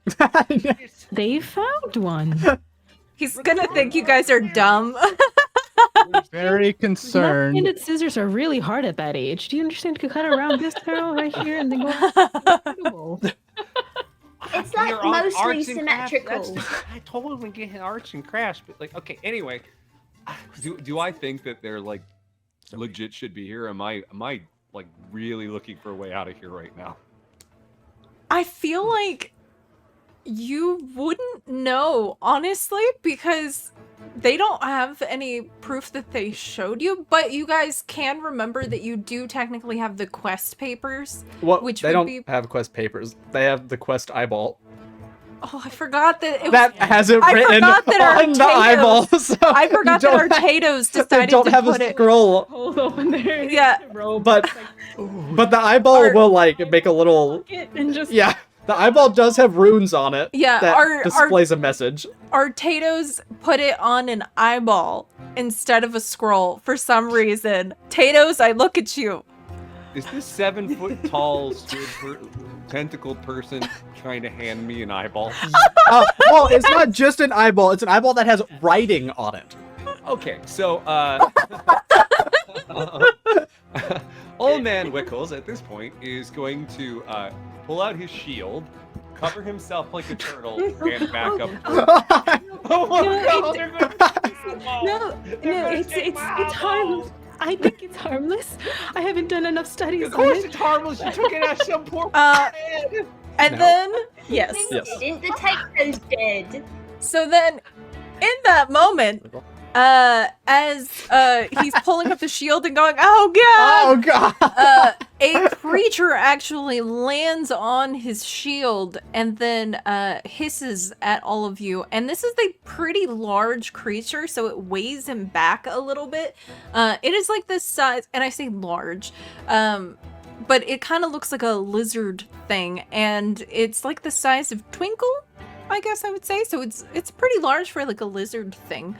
They found one. He's gonna think you guys are dumb. Very concerned. Left-handed scissors are really hard at that age. Do you understand? You could cut around this girl right here and then go. Incredible. It's like You're on mostly arts and crafts. symmetrical. I told him to get arts and crafts, but like, okay. Anyway, do I think that they're like legit should be here? Am I like really looking for a way out of here right now? I feel like you wouldn't know, honestly, because they don't have any proof that they showed you, but you guys can remember that you do technically have the quest papers. What? Which They would don't be- have quest papers. They have the quest eyeball. Oh, I forgot that it That has it I written forgot that our on the eyeball. potatoes- So I forgot you that our don't have- potatoes They decided don't to have put a it. scroll, Hold open there. Yeah. but the eyeball Our- will like make a little. And just Yeah, the eyeball does have runes on it. Yeah, that our displays a message. Tatoes put it on an eyeball instead of a scroll for some reason. Tatoes, I look at you. Is this 7 foot tall tentacled person trying to hand me an eyeball? Well, it's not just an eyeball; it's an eyeball that has writing on it. Okay, so old man Wickles at this point is going to pull out his shield, cover himself like a turtle, and back up. Oh my God, they're gonna- it's harmless. I think it's harmless. I haven't done enough studies Of on course it. it's harmless. You took it out some poor kid. And No. then yes. Yes. Didn't the potatoes dead? So then, in that moment, as he's pulling up the shield and going, "Oh God!" Oh God! A creature actually lands on his shield and then hisses at all of you. And this is a pretty large creature, so it weighs him back a little bit. It is like this size, and I say large, but it kind of looks like a lizard thing, and it's like the size of Twinkle, I guess I would say. So it's pretty large for like a lizard thing.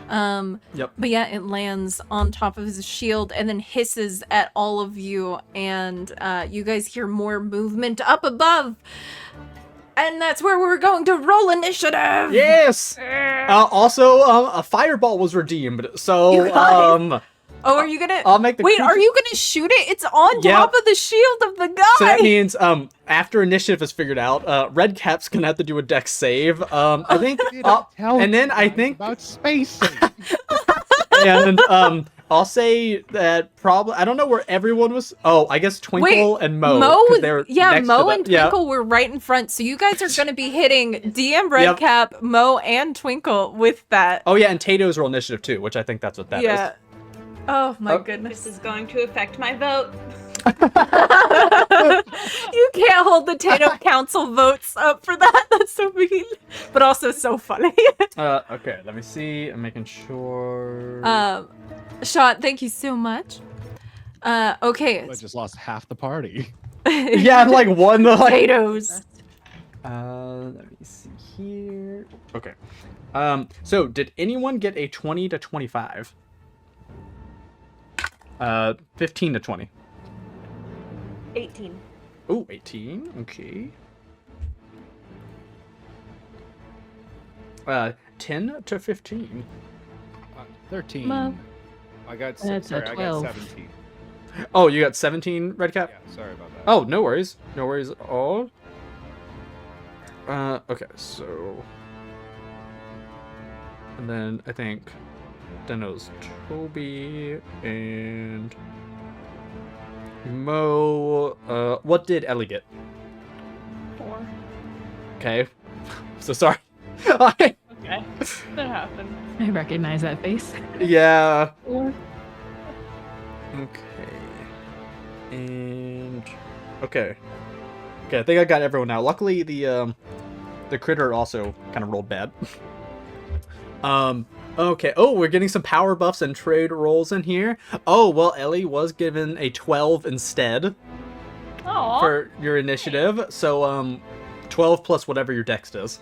Yep. But yeah, it lands on top of his shield and then hisses at all of you, and you guys hear more movement up above. And that's where we're going to roll initiative. Yes. Also, a fireball was redeemed. So, You guys- Oh, are you gonna I'll make the. wait? creature- Are you gonna shoot it? It's on Yeah. top of the shield of the guy. So that means, after initiative is figured out, Red Cap's gonna have to do a dex save. I think, and then I think, about spacing. and I'll say that probably I don't know where everyone was. Oh, I guess Twinkle and Mo. 'cause they were yeah, next Mo to the- and yeah. Twinkle were right in front. So you guys are gonna be hitting DM Red Yep. Cap, Mo, and Twinkle with that. Oh yeah, and Tato's roll initiative too, which I think that's what that is. yeah. Oh my Oh. goodness. This is going to affect my vote. You can't hold the Tato Council votes up for that. That's so mean, but also so funny. Okay, let me see. I'm making sure. Shot, thank you so much. Okay. I just lost half the party. Yeah, I'm like one. Like, Potatoes. let me see here. Okay. So did anyone get a 20 to 25? 15 to 20. 18. Oh, 18. Okay. 10 to 15. 13. Mo. I got That's a sorry, I got 12. 17. Oh, you got 17, Red Cap? Yeah, sorry about that. Oh, no worries. No worries at all. Okay, so... And then I think then it was Toby and Mo. What did Ellie get? 4. Okay. So sorry. I- Okay. That happens. I recognize that face. yeah. 4. Okay. And okay. Okay, I think I got everyone now. Luckily the critter also kind of rolled bad. Okay. Oh, we're getting some power buffs and trade rolls in here. Oh, well, Ellie was given a 12 instead Oh. for your initiative. So 12 plus whatever your dex is.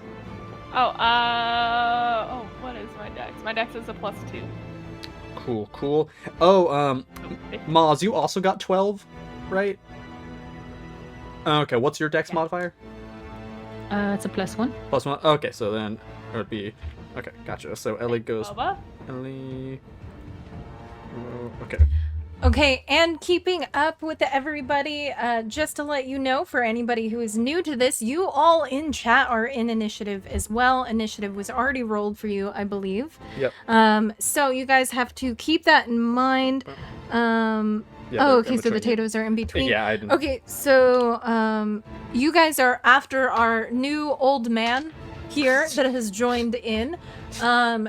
Oh, what is my dex? My dex is a +2. Cool. Oh, So 50. Maz, you also got 12, right? Okay, what's your dex Yeah. modifier? It's a +1. +1. Okay, so then it would be okay. Gotcha. So Ellie goes. Bubba? Ellie. Okay. Okay, and keeping up with everybody, just to let you know, for anybody who is new to this, you all in chat are in initiative as well. Initiative was already rolled for you, I believe. Yep. So you guys have to keep that in mind. Yeah, Oh, they're okay, so the between you. potatoes are in between. Yeah, I didn't. Okay, so you guys are after our new old man here that has joined in.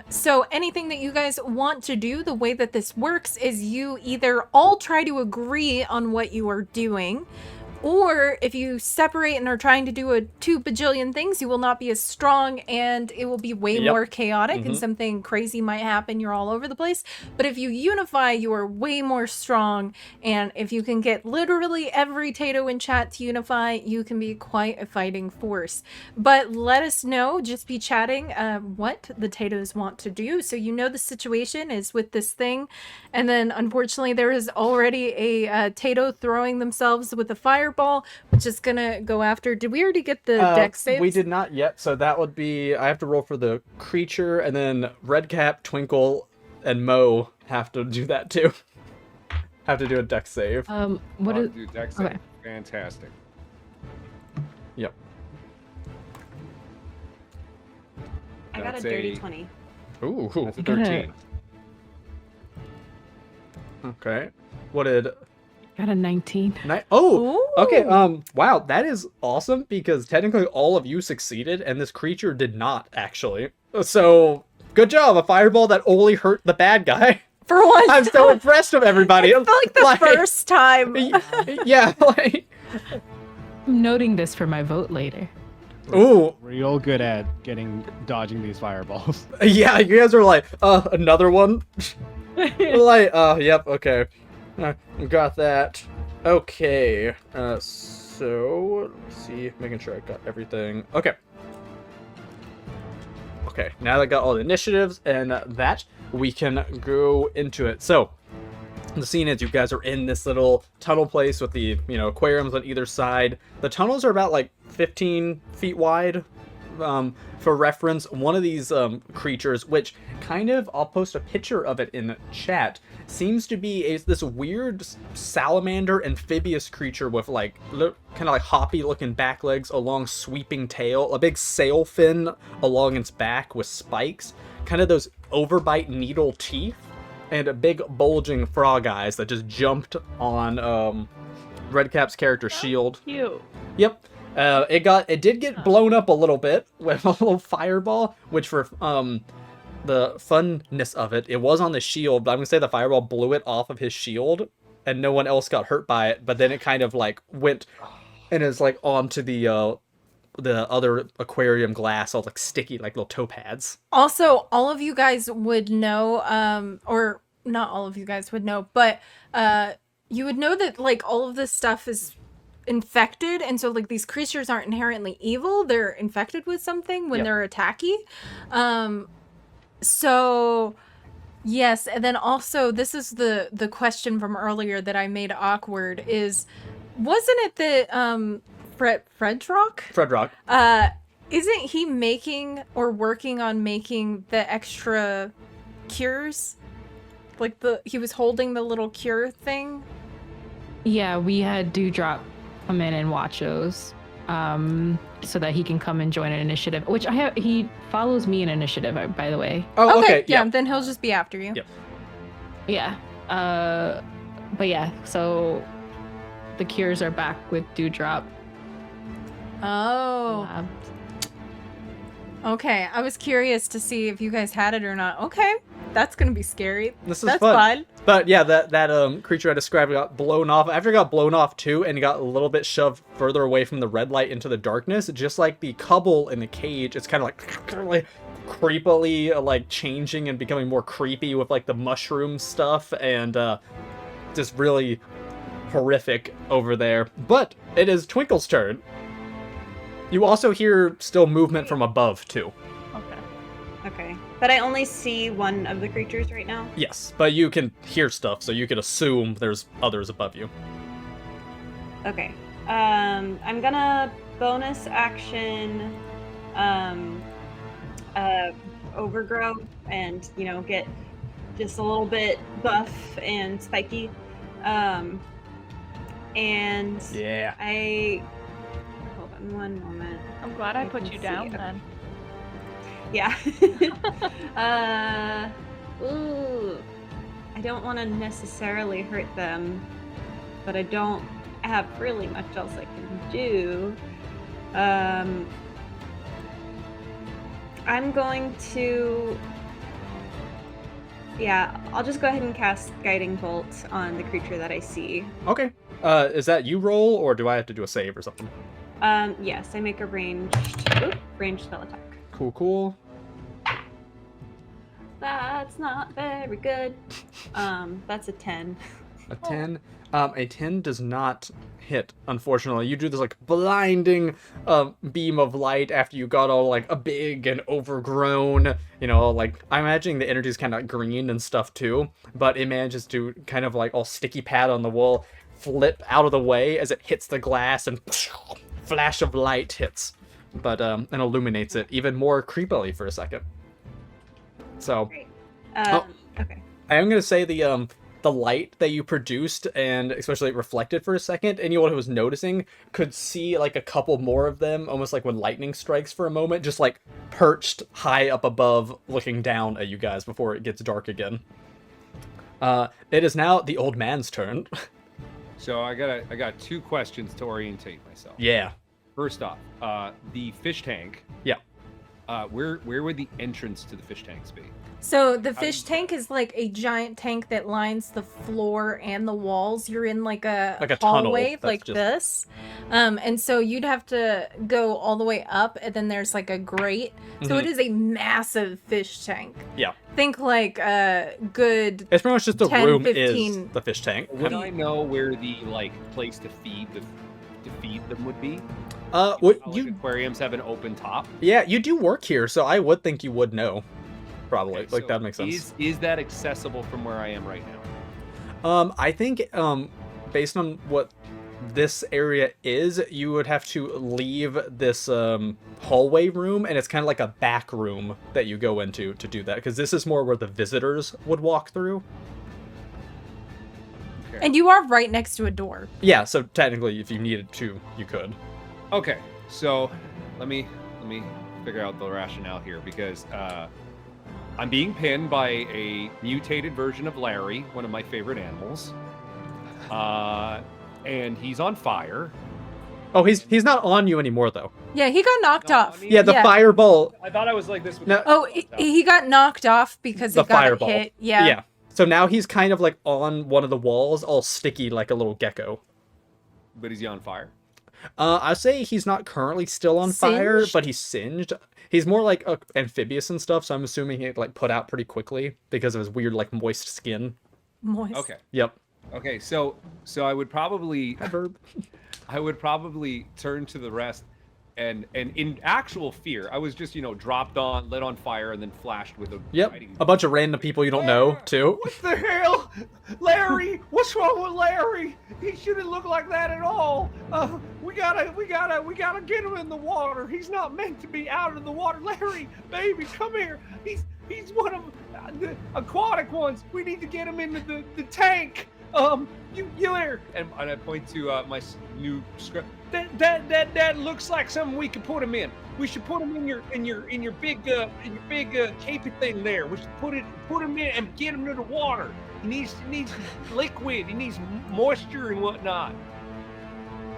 So anything that you guys want to do, the way that this works is you either all try to agree on what you are doing, or if you separate and are trying to do 2 bajillion things, you will not be as strong and it will be way Yep. more chaotic and Mhm. something crazy might happen. You're all over the place. But if you unify, you are way more strong. And if you can get literally every Tato in chat to unify, you can be quite a fighting force. But let us know, just be chatting, what the Tatos want to do. So you know the situation is with this thing. And then unfortunately there is already a Tato throwing themselves with a fireball, which is gonna go after. Did we already get the dex saves? We did not yet, so that would be I have to roll for the creature, and then Redcap, Twinkle, and Mo have to do that too. Have to do a dex save. What is? Dude, Dex, okay. fantastic. Yep. I got a That's dirty a- 20. Ooh. That's a Got a- 13. Okay. What did Got a 19. Oh, okay. Ooh. Wow, that is awesome because technically all of you succeeded and this creature did not actually. So, good job. A fireball that only hurt the bad guy. For once. I'm so impressed with everybody. I feel like the first time. Yeah, like I'm noting this for my vote later. ooh, Real good at dodging these fireballs. yeah, you guys are like, another one. Like, yep, okay. Got that. Okay. So let's see, making sure I got everything. Okay. Okay, now that I got all the initiatives and that, we can go into it. So, the scene is you guys are in this little tunnel place with the, aquariums on either side. The tunnels are about like 15 feet wide. For reference, one of these creatures, which kind of, I'll post a picture of it in chat, seems to be this weird salamander amphibious creature with like kind of like hoppy looking back legs, a long sweeping tail, a big sail fin along its back with spikes, kind of those overbite needle teeth, and a big bulging frog eyes that just jumped on Redcap's character shield. Cute. Yep. It did get blown up a little bit with a little fireball, which for the funness of it, it was on the shield, but I'm gonna say the fireball blew it off of his shield, and no one else got hurt by it. But then it kind of like went and is like onto the other aquarium glass, all like sticky, like little toe pads. Also, all of you guys would know, or not all of you guys would know, but you would know that like all of this stuff is infected, and so like these creatures aren't inherently evil. They're infected with something when Yep. they're attacky. So yes, and then also this is the question from earlier that I made awkward is, wasn't it that Fredrock. isn't he making or working on making the extra cures? Like he was holding the little cure thing. Yeah, we had Dewdrop come in and watch those. so that he can come and join an initiative. Which he follows me in initiative, by the way. Oh, okay. Yeah, then he'll just be after you. Yep. Yeah. But yeah, so the cures are back with Dewdrop. Oh. Lab. Okay, I was curious to see if you guys had it or not. Okay, that's gonna be scary. This is That's fun. fun. But yeah, that creature I described got blown off. After it got blown off too, and it got a little bit shoved further away from the red light into the darkness, just like the cubble in the cage, it's kind of like creepily like changing and becoming more creepy with like the mushroom stuff and just really horrific over there. But it is Twinkle's turn. You also hear still movement from above too. Okay. Okay. But I only see one of the creatures right now. Yes, but you can hear stuff, so you could assume there's others above you. Okay. I'm gonna bonus action overgrow and, get just a little bit buff and spiky. And Yeah. hold on one moment. I'm glad I I put can you see down it. then. Yeah. Ooh. I don't want to necessarily hurt them, but I don't have really much else I can do. I'm going to... Yeah, I'll just go ahead and cast Guiding Bolt on the creature that I see. Okay. Is that you roll, or do I have to do a save or something? Yes, I make a ranged spell attack. Cool. That's not very good. That's a 10. A 10. A 10 does not hit, unfortunately. You do this like blinding beam of light after you got all like a big and overgrown, like I'm imagining the energy is kind of green and stuff too, but it manages to kind of like all sticky pad on the wall, flip out of the way as it hits the glass and flash of light hits, but and illuminates it even more creepily for a second. So Great. Okay. I am gonna say the light that you produced, and especially reflected for a second, anyone who was noticing could see like a couple more of them, almost like when lightning strikes for a moment, just like perched high up above, looking down at you guys before it gets dark again. It is now the old man's turn. So I got 2 questions to orientate myself. Yeah. First off, the fish tank. Yeah. Where would the entrance to the fish tanks be? So the fish tank is like a giant tank that lines the floor and the walls. You're in like a tunnel hallway that's like just... this. And so you'd have to go all the way up, and then there's like a grate. So it is a massive fish tank. Yeah. Think like a good It's pretty much just the 10, room 15 is the fish tank. Would I know where the place to feed them would be? What Like aquariums have an open top. Yeah, you do work here, so I would think you would know. Probably. Okay, so that makes sense. Is that accessible from where I am right now? I think based on what this area is, you would have to leave this hallway room, and it's kind of like a back room that you go into to do that, because this is more where the visitors would walk through. Okay. And you are right next to a door. Yeah, so technically if you needed to, you could. Okay, so let me figure out the rationale here, because I'm being pinned by a mutated version of Larry, one of my favorite animals, and he's on fire. Oh, he's not on you anymore though. Yeah, he got knocked Not off. on me? Yeah, the fireball. I thought I was like this. No. Oh, he got knocked off because he The got fireball. hit. Yeah. Yeah. So now he's kind of like on one of the walls, all sticky like a little gecko. But is he on fire? I'd say he's not currently still on fire, Singed? but he's singed. He's more like amphibious and stuff, so I'm assuming he like put out pretty quickly because of his weird like moist skin. Moist. Okay. Yep. Okay. So I would probably Verb. I would probably turn to the rest, and in actual fear, I was just dropped on, lit on fire, and then flashed with a Yep. guiding A bunch of random people you don't know too. What the hell? Larry! What's wrong with Larry? He shouldn't look like that at all. We gotta get him in the water. He's not meant to be out of the water. Larry, baby, come here. He's one of the aquatic ones. We need to get him into the tank. You there? And I point to new script. That looks like something we could put him in. We should put him in your big capey thing there. We should put him in and get him to the water. He needs liquid. He needs moisture and whatnot.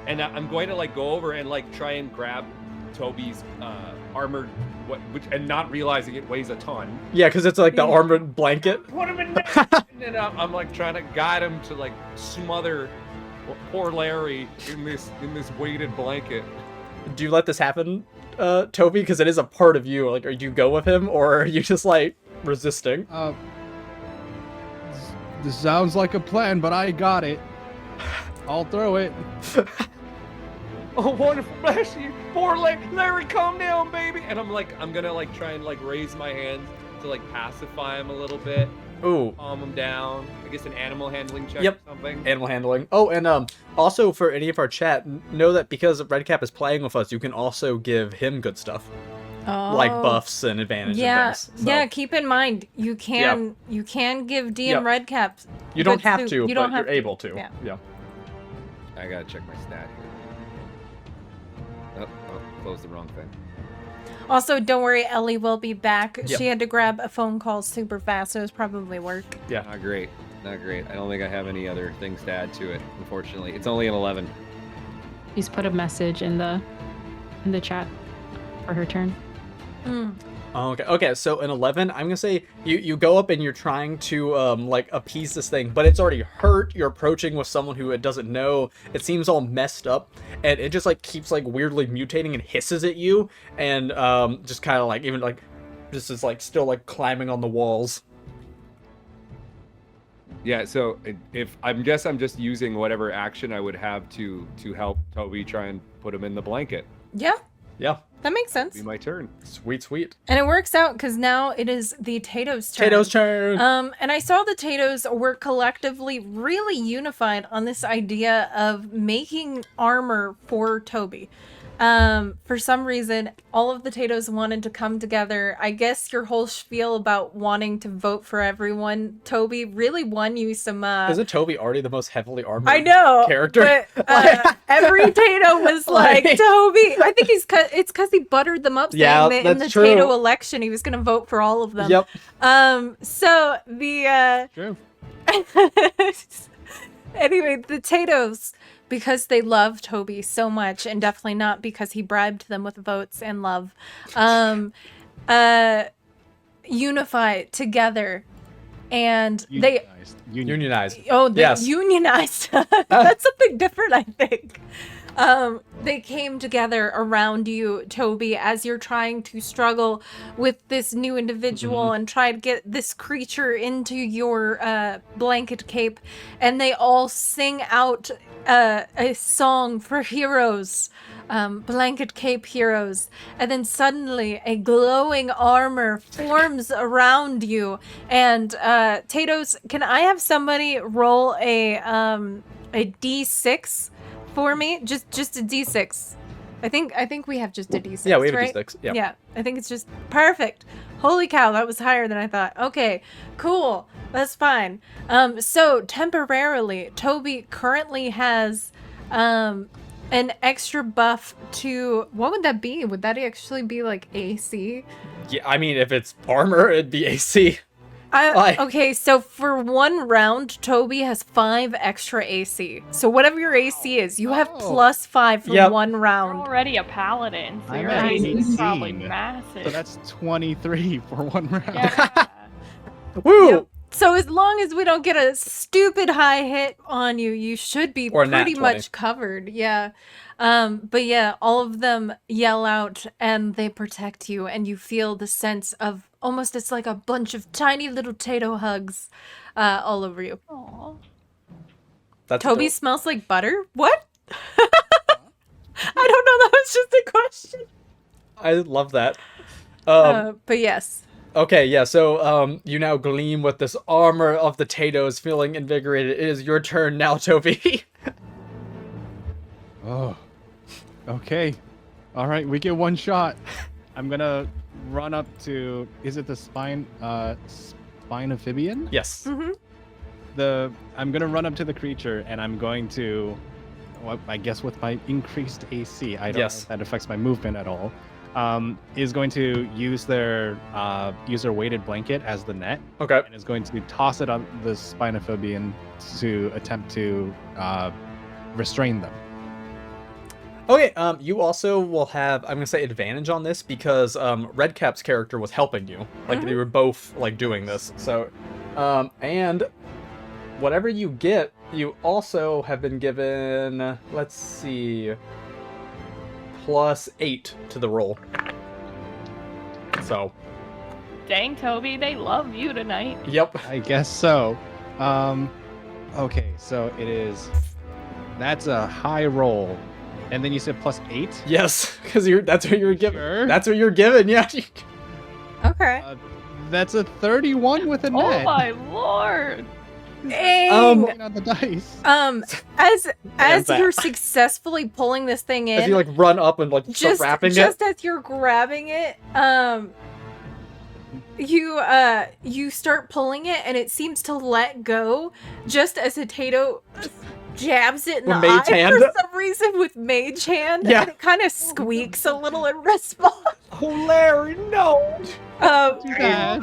And I'm going to like go over and like try and grab Toby's armored and not realizing it weighs a ton. Yeah, because it's like the armored blanket. Put him in there. And then I'm like trying to guide him to like smother poor Larry in this weighted blanket. Do you let this happen, Toby? Because it is a part of you. Like, are you go with him, or are you just like resisting? This sounds like a plan, but I got it. I'll throw it. Oh, wonderful, bless you. Poor Larry, calm down, baby. And I'm gonna like try and like raise my hands to like pacify him a little bit. Ooh. Calm him down. I guess an animal handling check Yep. or something. Animal handling. Oh, and also for any of our chat, know that because Redcap is playing with us, you can also give him good stuff. Like buffs and advantages Yeah, and things. So yeah. Keep in mind, you can give DM Redcaps. you don't good have soup. to, You but don't you're have to. able to. Yeah. I gotta check my stat here. Oh, closed the wrong thing. Also, don't worry, Ellie will be back. Yep. She had to grab a phone call super fast, so it was probably work. Yeah. Not great. I don't think I have any other things to add to it, unfortunately. It's only an 11. He's put a message in the chat for her turn. Okay, so in 11, I'm gonna say you go up and you're trying to like appease this thing, but it's already hurt. You're approaching with someone who it doesn't know. It seems all messed up, and it just like keeps like weirdly mutating and hisses at you, and just kind of like even like just is like still like climbing on the walls. Yeah, so I'm just using whatever action I would have to help Toby try and put him in the blanket. Yeah, Yeah, that makes sense. Be my turn. sweet. And it works out because now it is the Tato's turn. Tato's turn. And I saw the Tatos were collectively really unified on this idea of making armor for Toby. For some reason, all of the Tatos wanted to come together. I guess your whole spiel about wanting to vote for everyone, Toby, really won you some. Isn't Toby already the most heavily armored I know character? but every Tato was like, Toby. I think it's because he buttered them up, saying Yeah, that in that's the true. Tato election he was going to vote for all of them. Yep. So the True. anyway, the Tatos, because they love Toby so much, and definitely not because he bribed them with votes and love, unify together, and they Unionized. they unionized. That's something different, I think. They came together around you, Toby, as you're trying to struggle with this new individual and try to get this creature into your blanket cape, and they all sing out a song for heroes, blanket cape heroes, and then suddenly a glowing armor forms around you. And Tatos, can I have somebody roll a D6 for me? Just a D6. I think we have just a D6. Yeah, we have right? a D6. Yeah. Yeah, I think it's just perfect. Holy cow, that was higher than I thought. Okay, cool. That's fine. So temporarily, Toby currently has an extra buff to, what would that be? Would that actually be like AC? Yeah, I mean, if it's armor, it'd be AC. Okay, so for one round, Toby has 5 extra AC. So whatever your AC is, you have +5 for one You're round. already a paladin, so I'm your at AC is probably 18. massive. So that's 23 for one round. Yeah. Woo! Yep. So as long as we don't get a stupid high hit on you, you should be Or a nat pretty 20. much covered. Yeah. But yeah, all of them yell out and they protect you, and you feel the sense of almost, it's like a bunch of tiny little Tato hugs all over you. Aw. That's Toby dope. smells like butter? What? I don't know. That was just a question. I love that. But yes. Okay, yeah, so you now gleam with this armor of the Tatos, feeling invigorated. It is your turn now, Toby. Oh. Okay. All right, we get one shot. I'm gonna run up to. Is it the spine amphibian? Yes. Mm-hmm. I'm gonna run up to the creature and I'm going to well, I guess with my increased AC, I don't know Yes. if that affects my movement at all. Is going to use their weighted blanket as the net, Okay. and is going to toss it on the Spinophobian to attempt to restrain them. Okay, you also will have, I'm gonna say, advantage on this because Redcap's character was helping you. Like, they were both, like, doing this. So, and whatever you get, you also have been given, let's see, +8 to the roll. So, Dang, Toby, they love you tonight. yep. I guess so. Okay, so it is. That's a high roll, and then you said +8. Yes, because that's what you're given. Sure. That's what you're given, yeah. Okay. That's a 31 with a Oh net. my lord! Dang. Looking at the dice. As that. you're successfully pulling this thing in, As you, like, run up and, like, start just wrapping just it. as you're grabbing it, you start pulling it, and it seems to let go just as Hatato jabs it in With the Mage eye hand? for some reason with Mage Hand. Yeah. And it kind of squeaks a little in response. Oh, Larry, no! Too bad.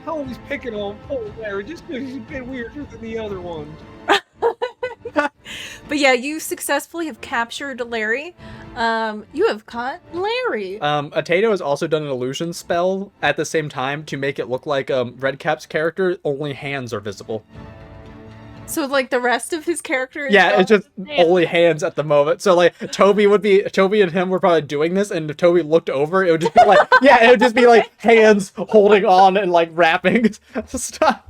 I was picking on poor Larry just because he's a bit weirder than the other ones. But yeah, you successfully have captured Larry. You have caught Larry. Atato has also done an illusion spell at the same time to make it look like Redcap's character, only hands are visible. So like the rest of his character is Yeah, gone? it's just Damn. only hands at the moment. So like Toby and him were probably doing this, and if Toby looked over, it would just be like, yeah, it would just be like hands holding on and like wrapping stuff.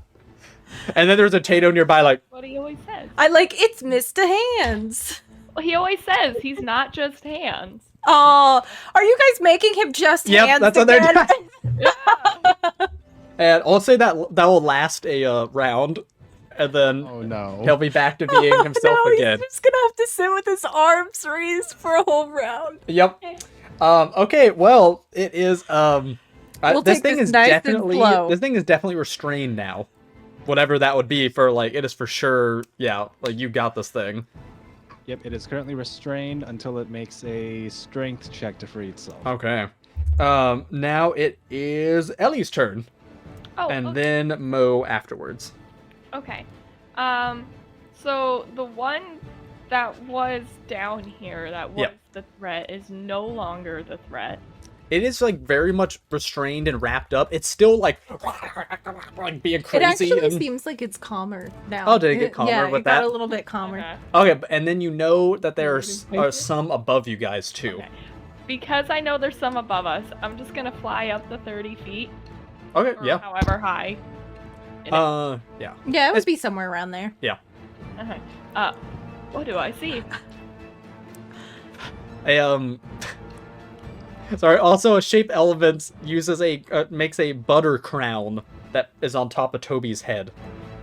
And then there's a Tato nearby, like, What he always says. I like it's Mr. Hands. Well, he always says he's not just hands. Oh, are you guys making him just Yep, hands that's what they're again? and I'll say that will last a round, and then Oh no. he'll be back to being himself no, again. he's just gonna have to sit with his arms raised for a whole round. Yep. Okay. Well, it is. We'll This take thing this is nice and definitely. slow. This thing is definitely restrained now. Whatever that would be for, like, it is for sure. Yeah, like you got this thing. Yep, it is currently restrained until it makes a strength check to free itself. Okay. Now it is Ellie's turn, Oh, and okay. then Mo afterwards. Okay. So the one that was down here, that was Yep. the threat, is no longer the threat. It is like very much restrained and wrapped up. It's still like being It crazy. actually and... seems like it's calmer now. Oh, did it get calmer yeah, with it got that? a little bit calmer. Okay. Okay, and then you know that there are some above you guys too. Okay. Because I know there's some above us, I'm just gonna fly up the 30 feet, Okay, or yeah. however high. it is. Yeah. Yeah, it would be somewhere around there. Okay. What do I see? Sorry. Also, a shape element uses makes a butter crown that is on top of Toby's head.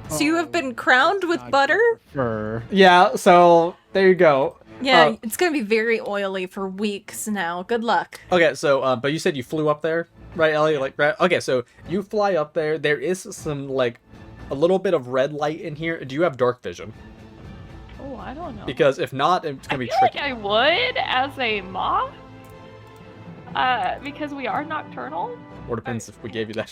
So you have been crowned with God, butter? Fur. Yeah. So there you go. Yeah, it's gonna be very oily for weeks now. Good luck. Okay. So, but you said you flew up there, right, Ellie? Like, right? Okay. So you fly up there. There is some like a little bit of red light in here. Do you have dark vision? Oh, I don't know. Because if not, it's gonna I be feel tricky. like I would as a moth. Because we are nocturnal. Or depends if we gave you that.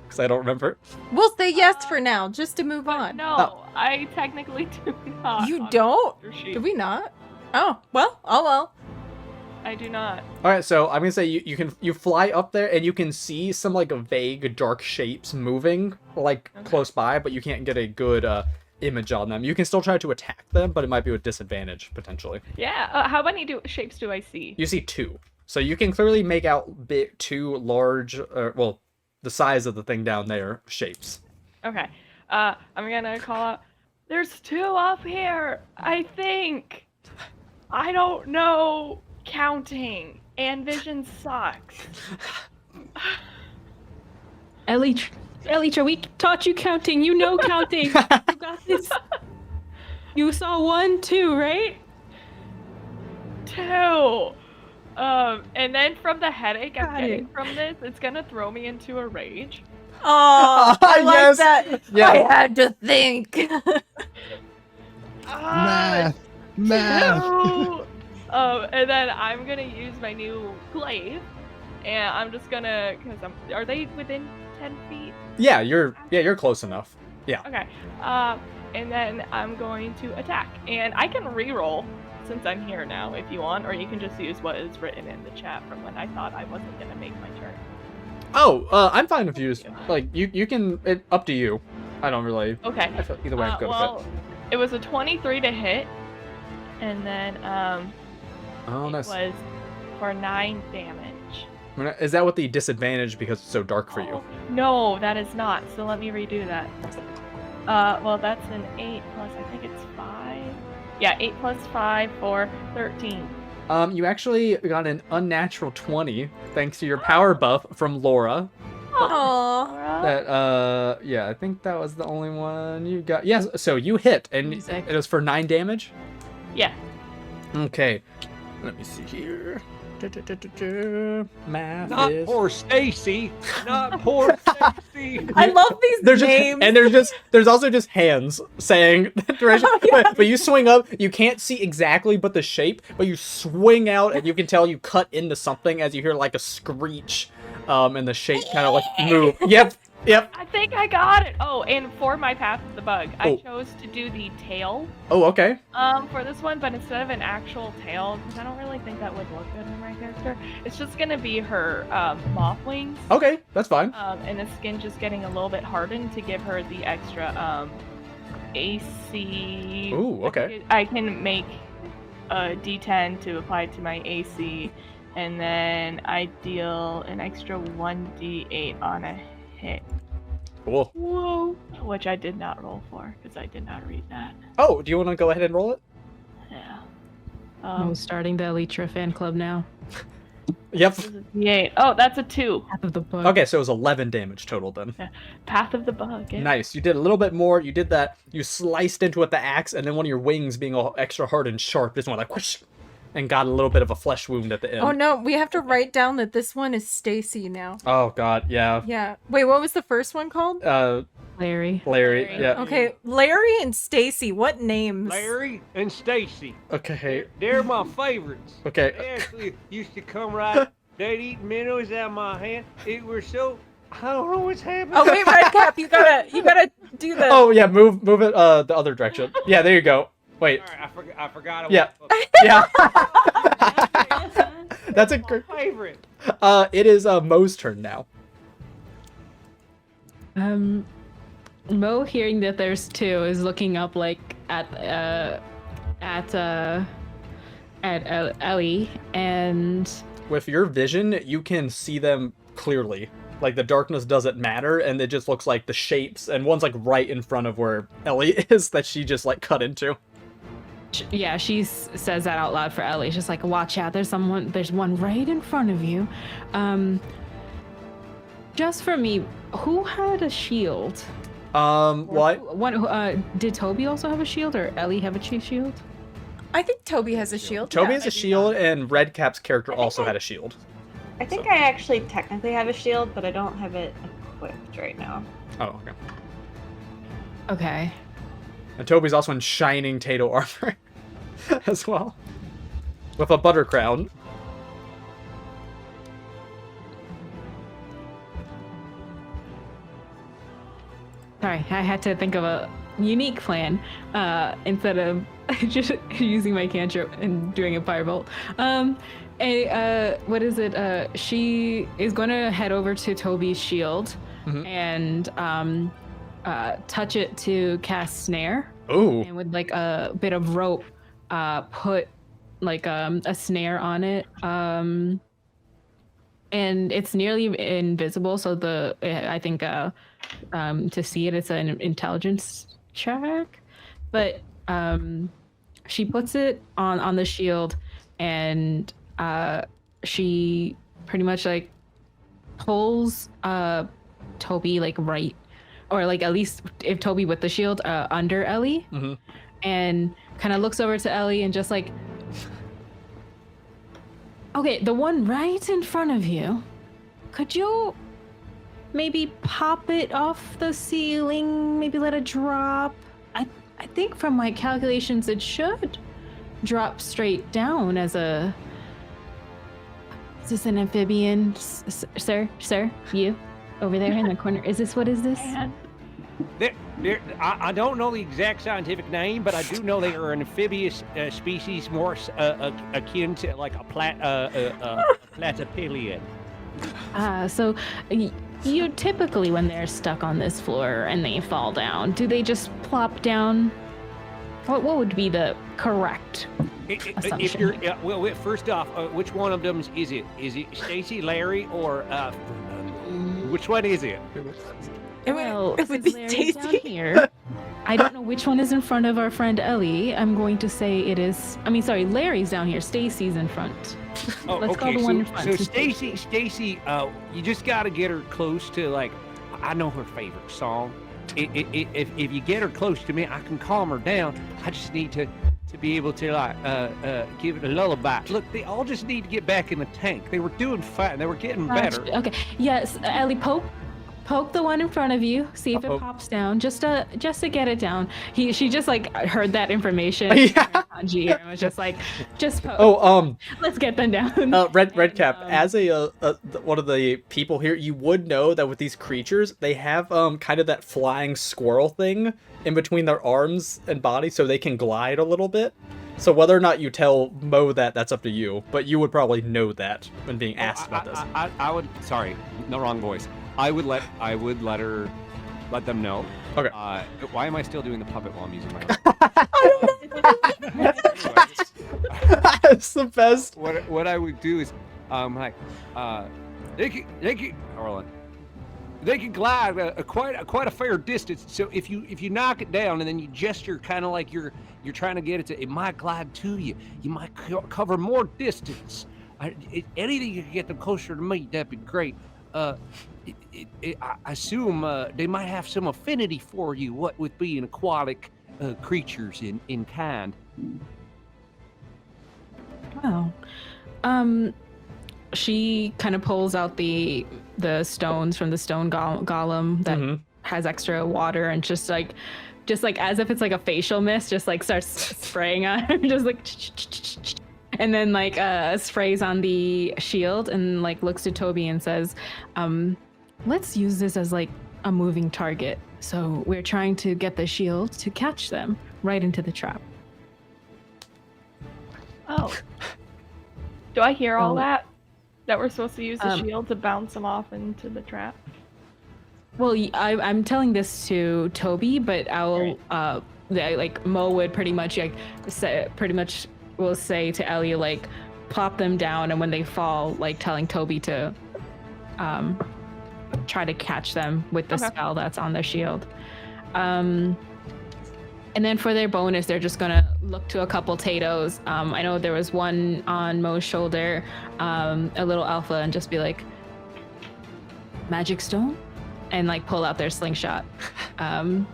Because I don't remember. We'll say yes for now, just to move on. No, I technically do not. You on don't? Master Sheet. Did we not? Oh, well, oh well. I do not. All right, so I'm gonna say you fly up there and you can see some like vague dark shapes moving like Okay. close by, but you can't get a good image on them. You can still try to attack them, but it might be with disadvantage potentially. Yeah. How many shapes do I see? You see two, so you can clearly make out two large, well, the size of the thing down there shapes. Okay. I'm gonna call out. There's two up here. I think. I don't know counting, and vision sucks. Ellie, we taught you counting. You know counting. You got this. You saw 1, 2, right? Two. And then from the headache I'm Got getting it. from this, it's gonna throw me into a rage. Oh, I like Yes. that. Yeah. I had to think. Ah, Math. Math. No! And then I'm gonna use my new glaive, and I'm just gonna, are they within 10 feet? Yeah, you're close enough. Yeah. Okay. And then I'm going to attack, and I can re-roll since I'm here now if you want, or you can just use what is written in the chat from when I thought I wasn't gonna make my turn. Oh, I'm fine with you. Like you can. Up to you. I don't really. Okay. I feel either way I'm good with it was a 23 to hit, and then Oh, it nice. was for 9 damage. Is that with the disadvantage because it's so dark for you? Oh, no, that is not. So let me redo that. Well, that's an 8 plus, I think it's 5. Yeah, 8 plus 5 for 13. You actually got an unnatural 20 thanks to your power buff from Laura. Aww. That yeah, I think that was the only one you got. Yes, so you hit and Music. it was for 9 damage. Yeah. Okay. Let me see here. Math Not is... poor Stacy. Not poor Stacy. I love these There's names. just and there's also just hands saying that direction. Oh, yeah. But you swing up, you can't see exactly but the shape, but you swing out and you can tell you cut into something as you hear like a screech, and the shape kind of like move. Yep. I think I got it. Oh, and for my Path of the Bug, I Oh. chose to do the tail Oh, okay. for this one, but instead of an actual tail, because I don't really think that would look good on my character, it's just gonna be her moth wings. Okay, that's fine. And the skin just getting a little bit hardened to give her the extra AC. Ooh, okay. I can make a D10 to apply to my AC, and then I deal an extra 1d8 on a hit. Cool. Whoa! Which I did not roll for because I did not read that. Oh, do you want to go ahead and roll it? Yeah. I'm starting the Elytra fan club now. Yep. This is a D8. Oh, that's a 2. Half of the book. Okay, so it was 11 damage total then. Path of the Bug. Yeah. Nice. You did a little bit more. You did that. You sliced into it with the axe, and then one of your wings being all extra hard and sharp just went like whoosh, and got a little bit of a flesh wound at the end. Oh no, we have to write down that this one is Stacy now. Oh god, yeah. Yeah. Wait, what was the first one called? Larry. Larry. Larry. Yeah. Okay, Larry and Stacy. What names? Larry and Stacy. Okay. They're my favorites. They Okay. actually used to come right. They'd eat minnows out of my hand. It was so. I don't know what's happening. Oh wait, Redcap, you gotta do the. Oh yeah, move it the other direction. Yeah, there you go. Wait. All right, I forgot. Yeah. Yeah. That's a My great. favorite. It is Mo's turn now. Mo, hearing that there's 2, is looking up like at Ellie, and With your vision, you can see them clearly. Like the darkness doesn't matter, and it just looks like the shapes, and one's like right in front of where Ellie is that she just like cut into. yeah, she says that out loud for Ellie. She's like, "Watch out! There's one right in front of you." Just for me, who had a shield? What? Did Toby also have a shield, or Ellie have a shield? I think Toby has a shield. Toby yeah. has a shield, and Redcap's character also had a shield. I think I actually technically have a shield, but I don't have it equipped right now. Oh, okay. Okay. And Toby's also in shining Tato armor as well, with a butter crown. Sorry, I had to think of a unique plan instead of just using my cantrip and doing a firebolt. What is it? She is going to head over to Toby's shield and touch it to cast snare. Ooh. And with like a bit of rope, put like a snare on it. And it's nearly invisible, so I think to see it, it's an intelligence check. But she puts it on the shield, and she pretty much like pulls Toby like right, or like at least if Toby with the shield under Ellie, and kind of looks over to Ellie and just like, okay, the one right in front of you, could you maybe pop it off the ceiling, maybe let it drop? I think from my calculations it should drop straight down as a. Is this an amphibian, sir? Sir, you over there in the corner. Is this what is this? I don't know the exact scientific name, but I do know they are an amphibious species, more akin to like a platypilian. So you typically, when they're stuck on this floor and they fall down, do they just plop down? What would be the correct assumption? If you're well, first off, which one of them is it? Is it Stacy, Larry, or which one is it? Well, it would be since Larry's down tasty. here, I don't know which one is in front of our friend Ellie. I'm going to say it is. I mean, sorry, Larry's down here. Stacy's in front. Oh, Let's okay. call the one in front. So Stacy, you just got to get her close to like. I know her favorite song. If you get her close to me, I can calm her down. I just need to be able to like give it a lullaby. Look, they all just need to get back in the tank. They were doing fine. They were getting better. Okay. Yes, Ellie, poke the one in front of you. See if it pops down. Just to get it down. She just like heard that information. Yeah. Kanji and was just like, just poke. Oh, let's get them down. Redcap, as a one of the people here, you would know that with these creatures, they have kind of that flying squirrel thing in between their arms and body, so they can glide a little bit. So whether or not you tell Mo that, that's up to you. But you would probably know that when being asked about this. I would. Sorry, no, wrong voice. I would let them know. Okay. Why am I still doing the puppet while I'm using my own? It's the best. What I would do is, they can glide quite a fair distance. So if you knock it down and then you gesture kind of like you're trying to get it to, it might glide to you. You might cover more distance. Anything you can get them closer to me, that'd be great. I assume they might have some affinity for you, what with being aquatic creatures in kind. Wow. She kind of pulls out the stones from the stone golem that has extra water and just like as if it's like a facial mist, just like starts spraying on her, just like, and then like sprays on the shield and like looks to Toby and says, let's use this as like a moving target. So we're trying to get the shield to catch them right into the trap. Oh. Do I hear all Oh. that? That we're supposed to use the shield to bounce them off into the trap? Well, I'm telling this to Toby, but I'll like Mo would pretty much will say to Ellie like plop them down, and when they fall, like telling Toby to try to catch them with the spell that's on their shield. And then for their bonus, they're just gonna look to a couple Tatos. I know there was one on Mo's shoulder, a little alpha, and just be like, magic stone? And like pull out their slingshot to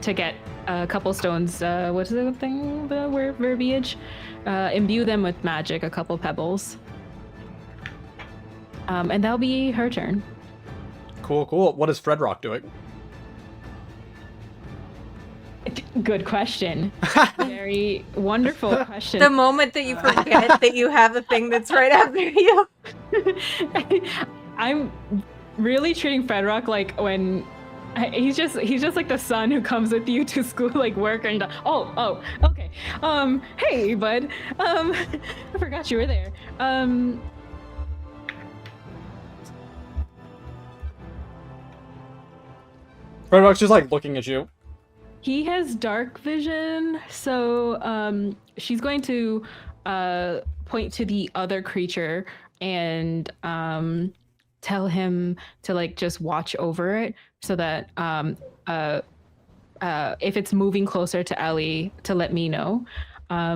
get a couple stones. What's the thing? The word verbiage? Imbue them with magic, a couple pebbles. And that'll be her turn. Cool. What is Fredrock doing? Good question. Very wonderful question. The moment that you forget that you have a thing that's right after you. I'm really treating Fredrock like when he's just like the son who comes with you to school, like work, and okay. Hey bud. I forgot you were there. Fredrock's just like looking at you. He has dark vision, so she's going to point to the other creature and tell him to like just watch over it, so that if it's moving closer to Ellie, to let me know. I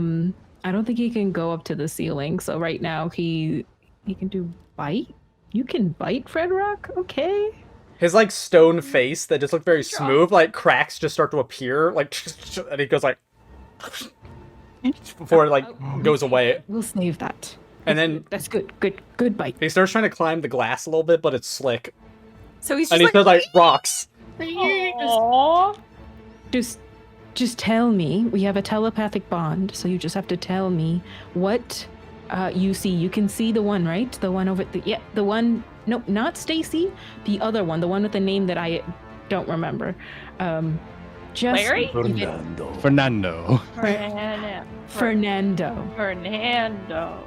don't think he can go up to the ceiling, so right now he can do bite. You can bite, Fredrock? Okay. His like stone face that just looked very smooth, like cracks just start to appear, like, and he goes like before it like goes away. We'll save that. And then that's good bite. He starts trying to climb the glass a little bit, but it's slick. So he's and just he says like rocks. Aww. Just just tell me. We have a telepathic bond, so you just have to tell me what you see. You can see the one, right? The one over the one. No, not Stacy. The other one, the one with the name that I don't remember. Just Larry? Fernando. Fernando. Fernando.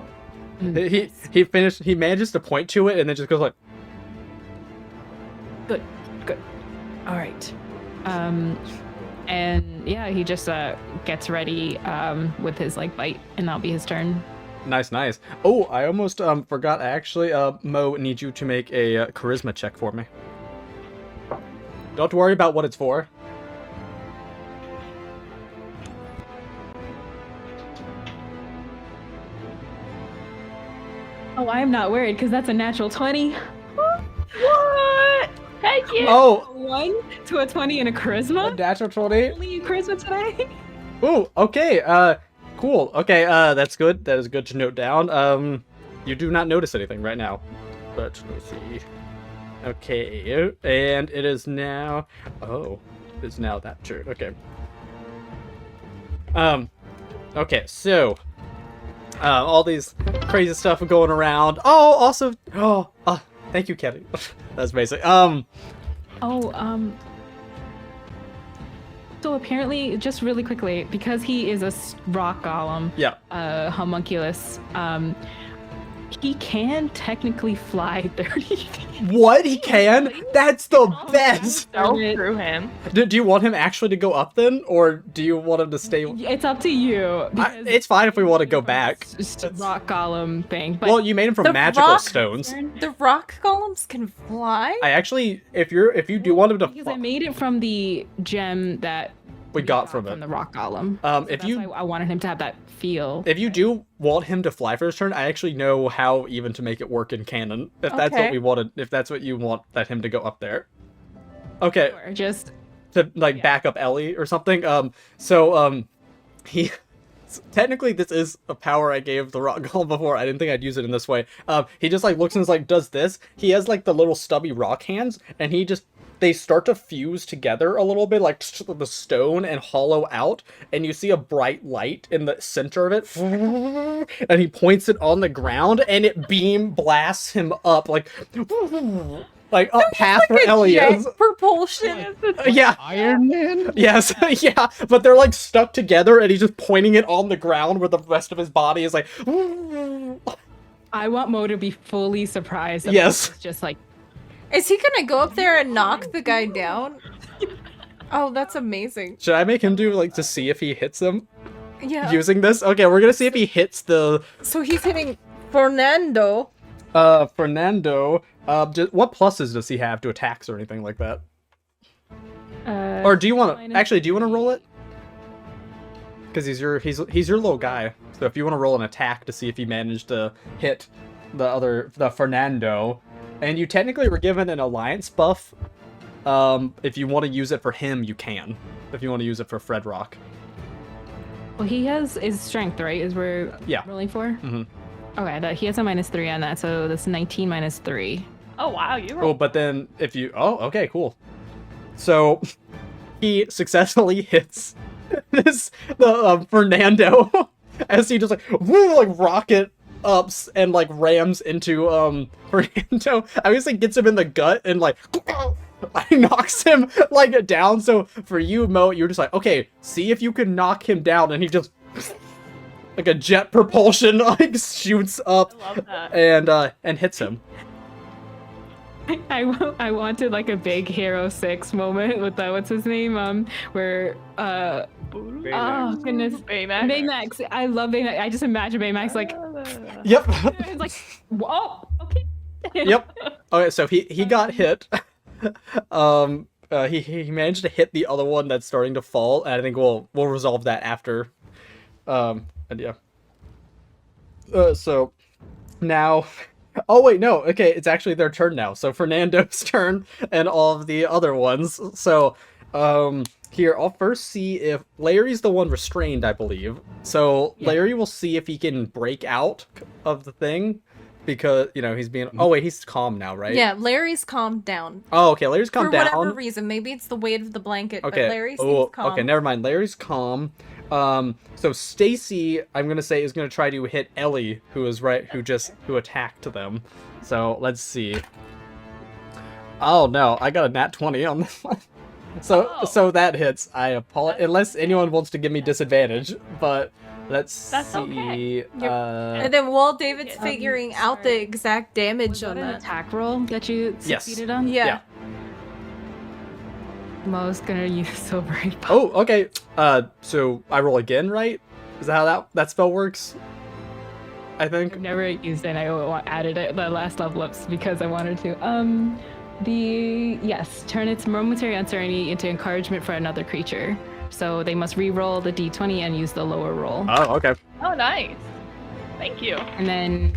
He finished. He manages to point to it and then just goes like, Good. All right. And yeah, he just gets ready with his like bite, and that'll be his turn. nice. Oh, I almost forgot. Actually, Mo, need you to make a charisma check for me. Don't worry about what it's for. Oh, I'm not worried because that's a natural 20. What? Heck yeah. Oh, 1 to a 20 and a charisma. natural 20. Only charisma today. Ooh, okay. Cool. Okay. That's good. That is good to note down. You do not notice anything right now, but let's see. Okay, and it is now. Oh, it's now that turn. Okay. Okay. So, all these crazy stuff going around. Oh, also. Thank you, Kenny. That's basic. So apparently, just really quickly, because he is a rock golem, Yeah. homunculus, he can technically fly 30 feet. What? He can? That's the best. Fell through him. Do you want him actually to go up then, or do you want him to stay? It's up to you. because It's fine if we want to go back. It's just a rock golem thing. But Well, you made him from The magical rock- stones. The rock golems can fly? I actually, if you do want him to, because I made it from the gem that we got from it. the rock golem. If That's you why I wanted him to have that feel. if you do want him to fly for his turn, I actually know how even to make it work in canon. If that's what Okay. we wanted, if that's what you want, that him to go up there. Okay, Or just to like back up Ellie or something. He technically this is a power I gave the rock golem before. I didn't think I'd use it in this way. He just like looks and is like does this. He has like the little stubby rock hands, and they start to fuse together a little bit, like the stone, and hollow out, and you see a bright light in the center of it, and he points it on the ground, and it beam blasts him up, like up past where Ellie Jet is. propulsion. Yeah. Iron Man? Yes, yeah, but they're like stuck together, and he's just pointing it on the ground where the rest of his body is like. I want Mo to be fully surprised. That Yes. it's just like Is he gonna go up there and knock the guy down? Oh, that's amazing. Should I make him do like to see if he hits him Yeah. using this? Okay, we're gonna see if he hits the So he's hitting Fernando. Fernando. What pluses does he have to attacks or anything like that? Or do you want to minus actually? Do you want to roll it? Because he's your little guy. So if you want to roll an attack to see if he managed to hit the Fernando, and you technically were given an alliance buff. If you want to use it for him, you can. If you want to use it for Fredrock. well, he has his strength, right? Is we're Yeah. rolling for? Mm-hmm. Okay, he has a -3 on that, so that's 19 minus 3. Oh wow, you Oh, were. but then if you okay, cool. So he successfully hits the Fernando as he just like rocket ups and like rams into Fernando. Obviously gets him in the gut and like knocks him like down. So for you, Mo, you're just like, okay, see if you can knock him down, and he just like a jet propulsion like shoots up I love that. and hits him. I wanted like a big Hero 6 moment with what's his name? Where oh goodness, Baymax. Baymax. I love Baymax. I just imagine Baymax like Yep. it's like whoa, okay. Yep. Okay, so he got hit. He managed to hit the other one that's starting to fall, and I think we'll resolve that after. And yeah. So now. Oh wait, no. Okay, it's actually their turn now. So Fernando's turn and all of the other ones. So here I'll first see if Larry's the one restrained, I believe. So Yeah. Larry will see if he can break out of the thing. because he's being. Oh wait, he's calm now, right? Yeah, Larry's calmed down. Oh, okay. Larry's calmed For down. whatever reason. Maybe it's the weight of the blanket, Okay. but Larry seems calm. Okay, never mind. Larry's calm. So Stacy, I'm gonna say, is gonna try to hit Ellie, who attacked them. So let's see. Oh no, I got a nat 20 on this one. So that hits. I apologize, unless anyone wants to give me disadvantage, but that's see. okay. And then while David's figuring out the exact damage Was on that an that. attack roll that you Yes. succeeded on? Yeah. Mo's gonna use Silver Apple. Oh, okay. So I roll again, right? Is that how that spell works? I think. I've never used it. And I added it the last level ups because I wanted to. Turn its momentary uncertainty into encouragement for another creature. So they must re-roll the d20 and use the lower roll. Oh, okay. Oh, nice. Thank you. And then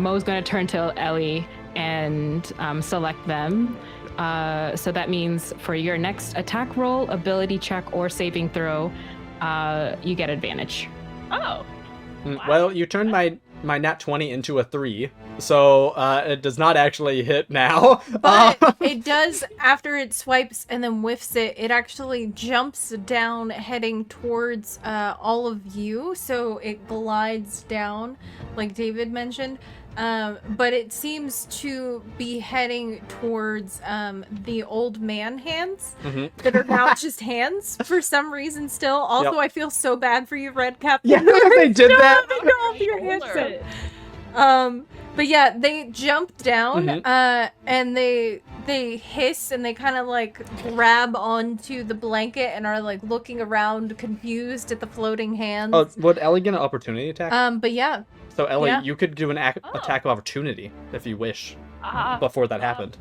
Mo's going to turn to Ellie and select them. So that means for your next attack roll, ability check, or saving throw, you get advantage. Oh. Wow. Well, you turned my nat 20 into a 3, so it does not actually hit now. But it does, after it swipes and then whiffs it, it actually jumps down heading towards all of you. So it glides down, like David mentioned. But it seems to be heading towards the old man hands that are now just hands for some reason still. Also, Yep. I feel so bad for you, Red Captain. Yeah, they did that. All your hands up. But yeah, they jump down and they hiss and they kind of like grab onto the blanket and are like looking around confused at the floating hands. Oh, would Ellie get an opportunity attack? But yeah. So Ellie, yeah. you could do an attack of opportunity if you wish before that happened.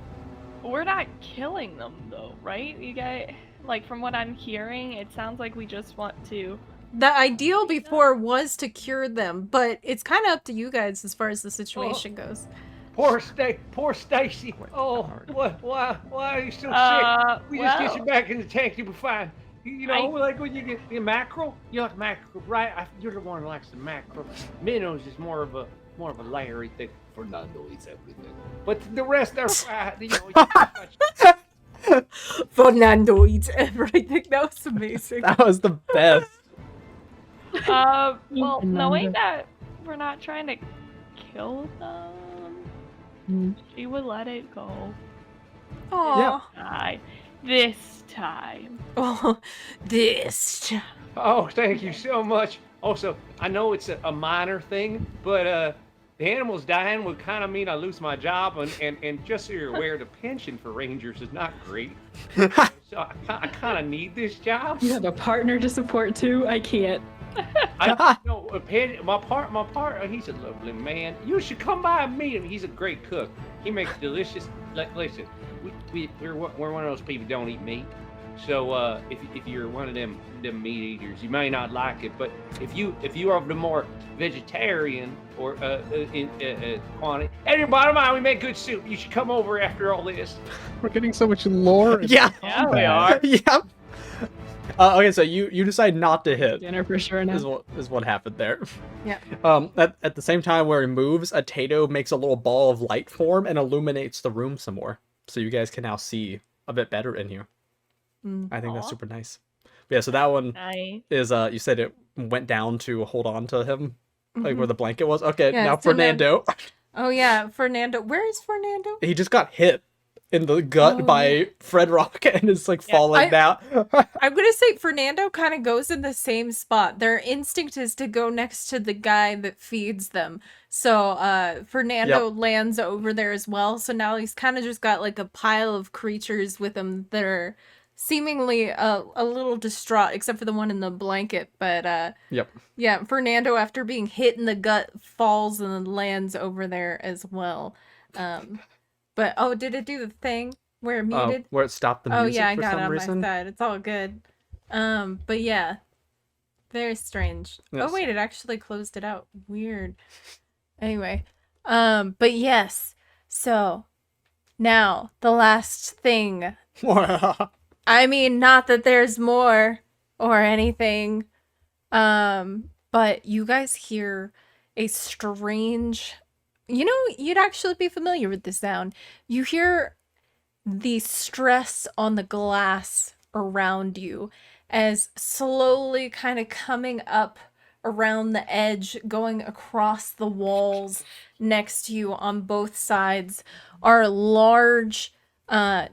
We're not killing them though, right? You guys, like from what I'm hearing, it sounds like we just want to. The ideal before was to cure them, but it's kind of up to you guys as far as the situation goes. Poor Stacy. Oh, what? Why are you so sick? We just get you back in the tank, you'll be fine. You know, like when you get the mackerel, you like mackerel, right? You're the one who likes the mackerel. Minnows is more of a Larry thing. Fernando eats everything, but the rest are Fernando eats everything. That was amazing. That was the best. Well, knowing that we're not trying to kill them, she would let it go. Aww. This time. Oh, this time. Oh, thank you so much. Also, I know it's a minor thing, but the animals dying would kind of mean I lose my job, and just so you're aware, the pension for Rangers is not great. So I kind of need this job. You have a partner to support too? I can't. My partner, he's a lovely man. You should come by and meet him. He's a great cook. He makes delicious. Listen, we're one of those people who don't eat meat. So if you're one of them meat eaters, you may not like it. But if you are the more vegetarian or in quantity, and bottom line, we make good soup. You should come over after all this. We're getting so much lore. Yeah, we are. Yep. Okay, so you decide not to hit. Dinner for sure now. Is what happened there. Yeah. At the same time where he moves, a Tato makes a little ball of light form and illuminates the room some more, so you guys can now see a bit better in here. I think that's super nice. Yeah, so that one is you said it went down to hold on to him, like where the blanket was. Okay, Yeah, now so Fernando. Oh yeah, Fernando. Where is Fernando? He just got hit in the gut by Fred Rock and is like falling down. I'm gonna say Fernando kind of goes in the same spot. Their instinct is to go next to the guy that feeds them. So Fernando lands over there as well. So now he's kind of just got like a pile of creatures with him that are seemingly a little distraught, except for the one in the blanket. But yeah, Fernando, after being hit in the gut, falls and then lands over there as well. But did it do the thing where it muted? Where it stopped the music I for got some it on reason. my side. It's all good. But yeah, very strange. Yes. Oh wait, it actually closed it out. Weird. Anyway, but yes. So now the last thing. I mean, not that there's more or anything, but you guys hear a strange you know, you'd actually be familiar with this sound. You hear the stress on the glass around you as slowly kind of coming up around the edge, going across the walls next to you on both sides are large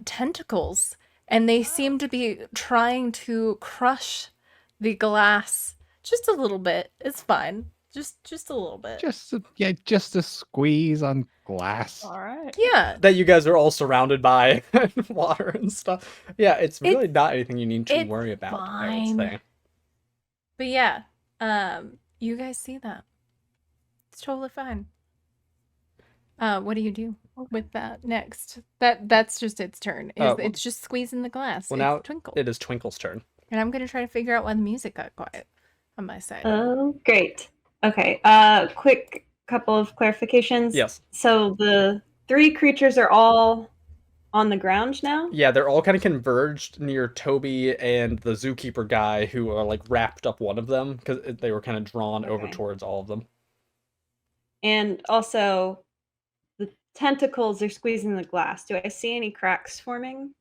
tentacles, and they seem to be trying to crush the glass just a little bit. It's fine. Just a little bit. Just a squeeze on glass. All right. Yeah. That you guys are all surrounded by water and stuff. Yeah, it's really not anything you need to it's worry about, I would fine. say. But yeah, you guys see that. It's totally fine. What do you do with that next? That's just its turn. It's just squeezing the glass. Well, It's now Twinkle. it is Twinkle's turn. And I'm gonna try to figure out why the music got quiet on my side. Oh, great. Okay. Quick couple of clarifications. Yes. So the 3 creatures are all on the ground now? Yeah, they're all kind of converged near Toby and the zookeeper guy, who are like wrapped up one of them because they were kind of drawn over towards all of them. And also, the tentacles are squeezing the glass. Do I see any cracks forming?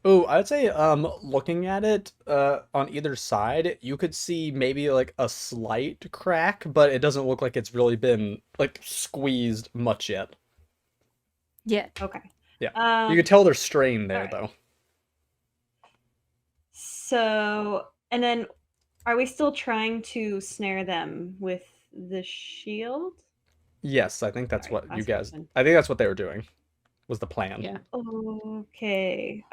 Oh, I'd say looking at it on either side, you could see maybe like a slight crack, but it doesn't look like it's really been like squeezed much yet. Yeah. Okay. Yeah. You could tell there's strain there, though. So, and then are we still trying to snare them with the shield? Yes, I think that's Sorry, what you last guys. question. I think that's what they were doing. Was the plan? Yeah. Okay.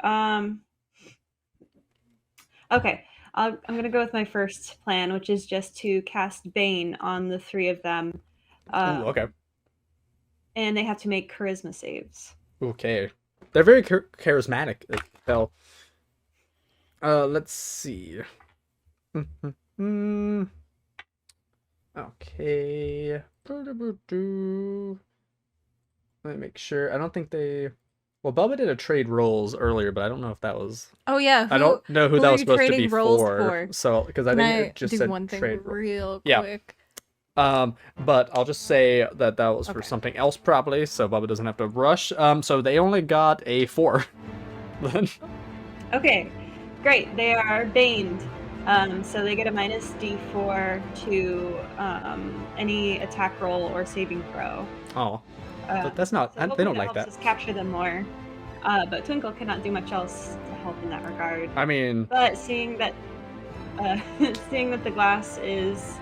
Okay. I'm gonna go with my first plan, which is just to cast Bane on the 3 of them. Ooh, okay. And they have to make charisma saves. Okay. They're very charismatic as hell. Let's see. Okay. Let me make sure. I don't think they. Well, Bubba did a trade rolls earlier, but I don't know if that was. Oh yeah. I don't know who who that are was you supposed to trading be rolls for. for? So, because I Can think I it just do said one thing trade. real Yeah. quick? But I'll just say that that was for Okay. something else probably, so Bubba doesn't have to rush. So they only got a 4. Then. Okay, great. They are baned. So they get a minus D4 to any attack roll or saving throw. Oh, but that's not. So They hopefully don't that like helps that. us capture them more. But Twinkle cannot do much else to help in that regard. I mean, But seeing that the glass is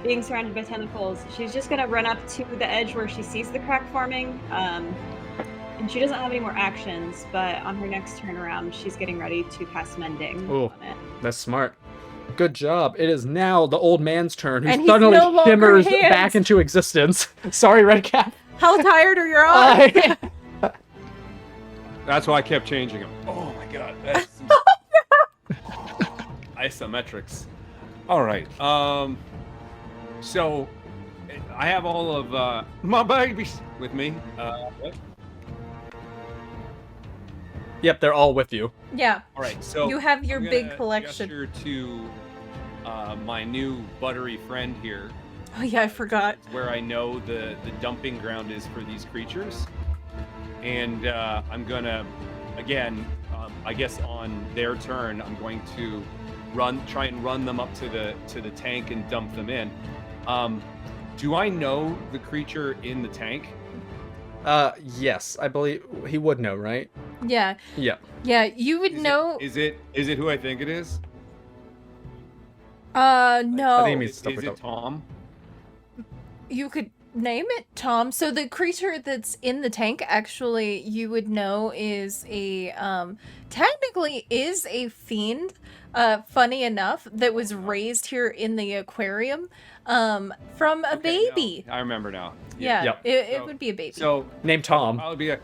being surrounded by tentacles, she's just gonna run up to the edge where she sees the crack forming. And she doesn't have any more actions, but on her next turn around, she's getting ready to cast Mending Ooh. on it. that's smart. Good job. It is now the old man's turn, who And he's suddenly no longer shimmers hands. back into existence. Sorry, Redcap. How tired are your arms? That's why I kept changing them. Oh my god. That's isometrics. All right. So I have all of my babies with me. What? Yep, they're all with you. Yeah. All right. So You have your I'm big gonna collection. gesture to my new buttery friend here, Oh yeah, I forgot. where I know the dumping ground is for these creatures, and I'm gonna, again, I guess on their turn, I'm going to try and run them up to the tank and dump them in. Do I know the creature in the tank? Yes, I believe he would know, right? Yeah. Yeah. Yeah, you would know. Is it who I think it is? No. I think he means Is stuff like it that. Tom? You could name it Tom. So the creature that's in the tank, actually, you would know is a technically is a fiend. Funny enough, that was raised here in the aquarium from a Okay, no, baby. I remember now. Yeah, Yep. it So- would be a baby. So Named Tom. I would be like,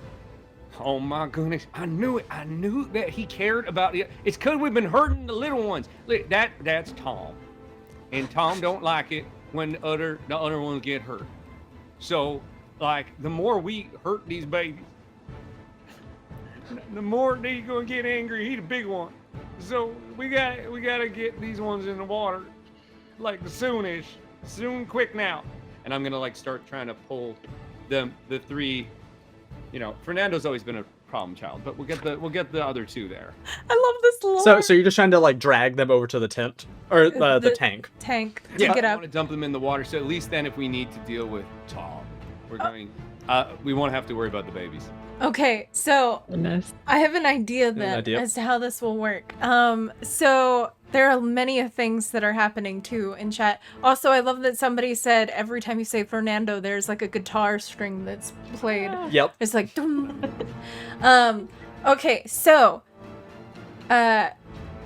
oh my goodness, I knew it. I knew that he cared about it. It's because we've been hurting the little ones. Look, that's Tom. And Tom don't like it when the other ones get hurt. So, like, the more we hurt these babies, the more they're gonna get angry. He's a big one. So we gotta get these ones in the water, like soon, quick now. and I'm gonna like start trying to pull the three. You know, Fernando's always been a problem child, but we'll get the other two there. I love this lore. So you're just trying to like drag them over to the tent or the tank. Tank to Yeah, get I up. want to dump them in the water, so at least then if we need to deal with Tom, we're going. We won't have to worry about the babies. Okay, so Goodness. I have an idea then idea? as to how this will work. So there are many things that are happening too in chat. Also, I love that somebody said every time you say Fernando, there's like a guitar string that's played. Yep. It's like, dum. Okay, so, I'm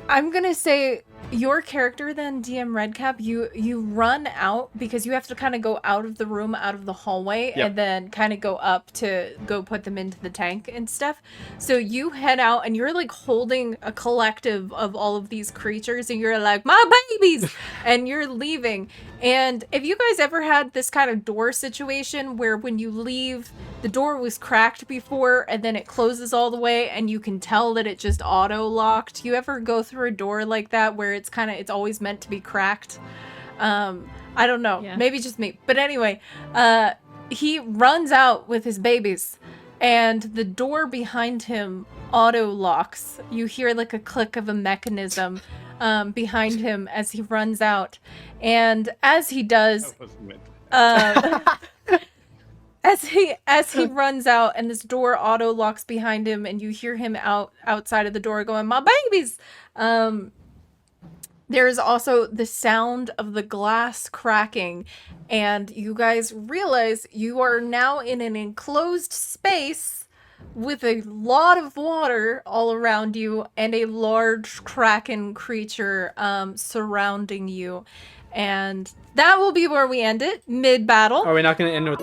gonna say your character then, DM Redcap, you run out because you have to kind of go out of the room, out of the hallway, Yep. and then kind of go up to go put them into the tank and stuff. So you head out and you're like holding a collective of all of these creatures and you're like, my babies! And you're leaving. And if you guys ever had this kind of door situation where when you leave, the door was cracked before and then it closes all the way and you can tell that it just auto-locked. You ever go through a door like that where it's always meant to be cracked? I don't know. Yeah. Maybe just me. But anyway, he runs out with his babies and the door behind him auto-locks. You hear like a click of a mechanism behind him as he runs out. And as he does, as he runs out and this door auto locks behind him and you hear him outside of the door going, my babies. There is also the sound of the glass cracking and you guys realize you are now in an enclosed space with a lot of water all around you and a large kraken creature surrounding you. And that will be where we end it, mid-battle. Are we not going to end with